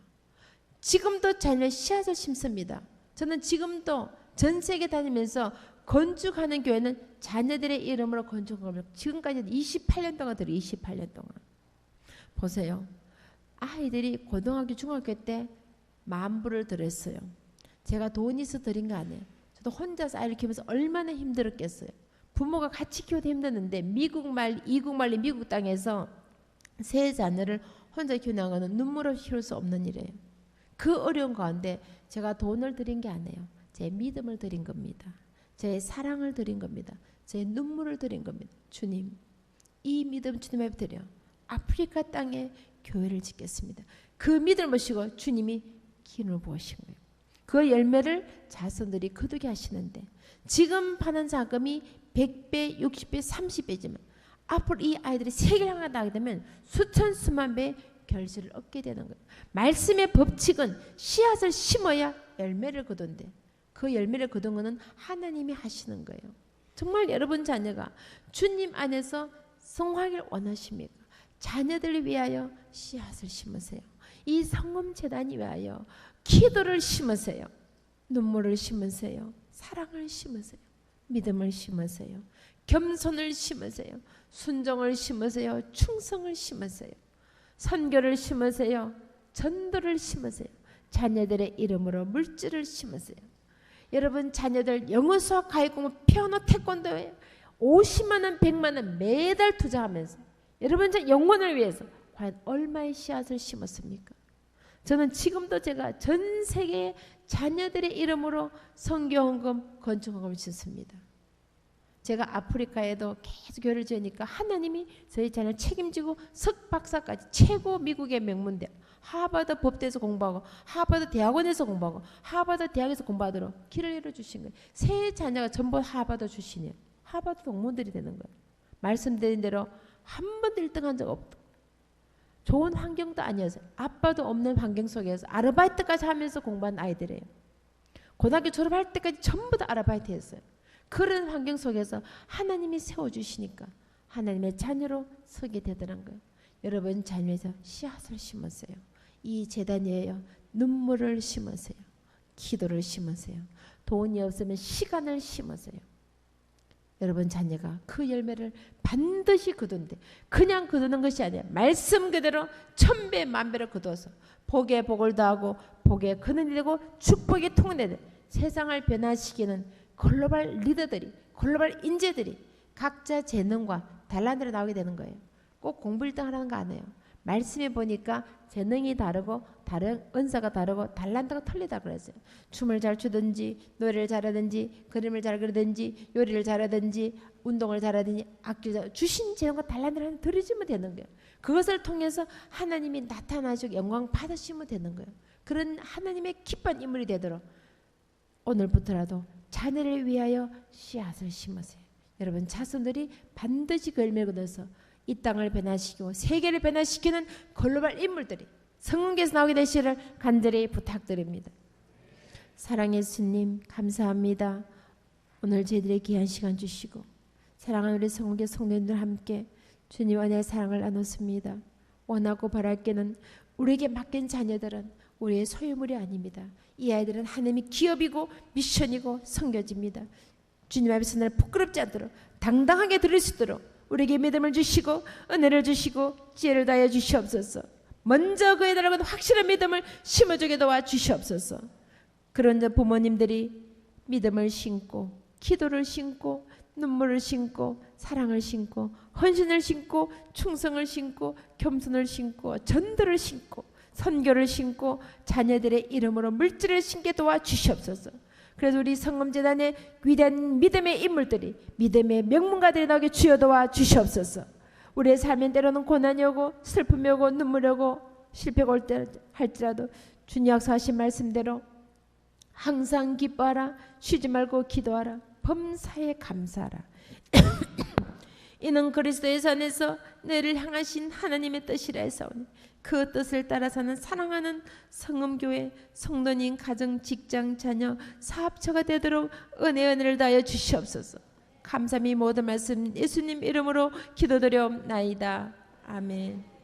지금도 자녀 씨앗을 심습니다. 저는 지금도 전 세계 다니면서 건축하는 교회는 자녀들의 이름으로 건축을 지금까지 28년 동안 들어요. 28년 동안. 보세요. 아이들이 고등학교 중학교 때 만불을 들였어요. 제가 돈이 있어 드린 거 아니에요. 저도 혼자서 아이를 키우면서 얼마나 힘들었겠어요. 부모가 같이 키워도 힘들었는데 미국말, 이국말리 미국 땅에서 세 자녀를 혼자 키우는 거는 눈물 없이 키울 수 없는 일이에요. 그 어려운 가운데 제가 돈을 드린 게 아니에요. 제 믿음을 드린 겁니다. 제 사랑을 드린 겁니다. 제 눈물을 드린 겁니다. 주님, 이 믿음 주님 앞에 드려 아프리카 땅에 교회를 짓겠습니다. 그 믿음을 모시고 주님이 기름을 부으신 거예요. 그 열매를 자손들이 거두게 하시는데 지금 파는 자금이 100배, 60배, 30배지만 앞으로 이 아이들이 세계를 향해 나가게 되면 수천 수만 배의 결실을 얻게 되는 거예요. 말씀의 법칙은 씨앗을 심어야 열매를 거둔대. 그 열매를 거둔 것은 하나님이 하시는 거예요. 정말 여러분 자녀가 주님 안에서 성공하길 원하십니까? 자녀들을 위하여 씨앗을 심으세요. 이 성금재단이 위하여 기도를 심으세요. 눈물을 심으세요. 사랑을 심으세요. 믿음을 심으세요. 겸손을 심으세요. 순종을 심으세요. 충성을 심으세요. 선교를 심으세요. 전도를 심으세요. 자녀들의 이름으로 물질을 심으세요. 여러분 자녀들 영어 수학 가이공부 피아노 태권도에 50만 원 100만 원 매달 투자하면서 여러분 자 영혼을 위해서 과연 얼마의 씨앗을 심었습니까? 저는 지금도 제가 전 세계 자녀들의 이름으로 선교헌금 건축헌금을 짓습니다. 제가 아프리카에도 계속 교회를 지으니까 하나님이 저희 자녀를 책임지고 석박사까지 최고 미국의 명문대 하버드 법대에서 공부하고 하버드 대학원에서 공부하고 하버드 대학에서 공부하도록 길을 열어주신 거예요. 세 자녀가 전부 하버드 출신이에요. 하버드 동문들이 되는 거예요. 말씀드린 대로 한 번도 1등한 적 없고 좋은 환경도 아니었어요. 아빠도 없는 환경 속에서 아르바이트까지 하면서 공부한 아이들이에요. 고등학교 졸업할 때까지 전부 다 아르바이트 했어요. 그런 환경 속에서 하나님이 세워주시니까 하나님의 자녀로 서게 되더란 거예요. 여러분 자녀에서 씨앗을 심으세요. 이 재단이에요. 눈물을 심으세요. 기도를 심으세요. 돈이 없으면 시간을 심으세요. 여러분 자녀가 그 열매를 반드시 거둔대. 그냥 거두는 것이 아니라 말씀 그대로 1000배 만배를 거두어서 복에 복을 더하고 복에 근원이 되고 축복의 통로가 되는 세상을 변화시키는 글로벌 리더들이 글로벌 인재들이 각자 재능과 달란트로 나오게 되는 거예요. 꼭 공부 1등 하라는 거 아니에요. 말씀에 보니까 재능이 다르고 다른 은사가 다르고 달란트가 틀리다 그랬어요. 춤을 잘 추든지 노래를 잘하든지 그림을 잘 그리든지 요리를 잘하든지 운동을 잘하든지 악기를 주신 재능과 달란트를 드리시면 되는 거예요. 그것을 통해서 하나님이 나타나시고 영광 받으시면 되는 거예요. 그런 하나님의 기쁜 인물이 되도록 오늘부터라도 자녀를 위하여 씨앗을 심으세요. 여러분 자손들이 반드시 그 열매를 거둬서 이 땅을 변화시키고 세계를 변화시키는 글로벌 인물들이 성령께서 나오게 되시기를 간절히 부탁드립니다. 사랑의 주님 감사합니다. 오늘 저희들의 귀한 시간 주시고 사랑하는 우리 성령의 성도님들 함께 주님 안에 사랑을 나눴습니다. 원하고 바랄 게는 우리에게 맡긴 자녀들은 우리의 소유물이 아닙니다. 이 아이들은 하나님의 기업이고 미션이고 섬겨집니다. 주님 앞에서 날 부끄럽지 않도록 당당하게 드릴 수 있도록 우리에게 믿음을 주시고 은혜를 주시고 지혜를 다하여 주시옵소서. 먼저 그에 달라는 확실한 믿음을 심어주게 도와 주시옵소서. 그런 부모님들이 믿음을 심고 기도를 심고 눈물을 심고 사랑을 심고 헌신을 심고 충성을 심고 겸손을 심고 전도를 심고 선교를 심고 자녀들의 이름으로 물질을 심게 도와 주시옵소서. 그래서 우리 성금재단의 위대한 믿음의 인물들이, 믿음의 명문가들이 나오게 주여 도와 주시옵소서. 우리의 삶엔 때로는 고난이 오고 슬픔이 오고 눈물이 오고 실패가 올 때 할지라도 주님 약속하신 말씀대로 항상 기뻐하라, 쉬지 말고 기도하라, 범사에 감사하라. 이는 그리스도의 안에서 너희를 향하신 하나님의 뜻이라 했사오니 그 뜻을 따라 사는 사랑하는 성금교회 성도님, 가정, 직장, 자녀, 사업처가 되도록 은혜를 다하여 주시옵소서. 감사히 모든 말씀 예수님 이름으로 기도드려옵나이다. 아멘.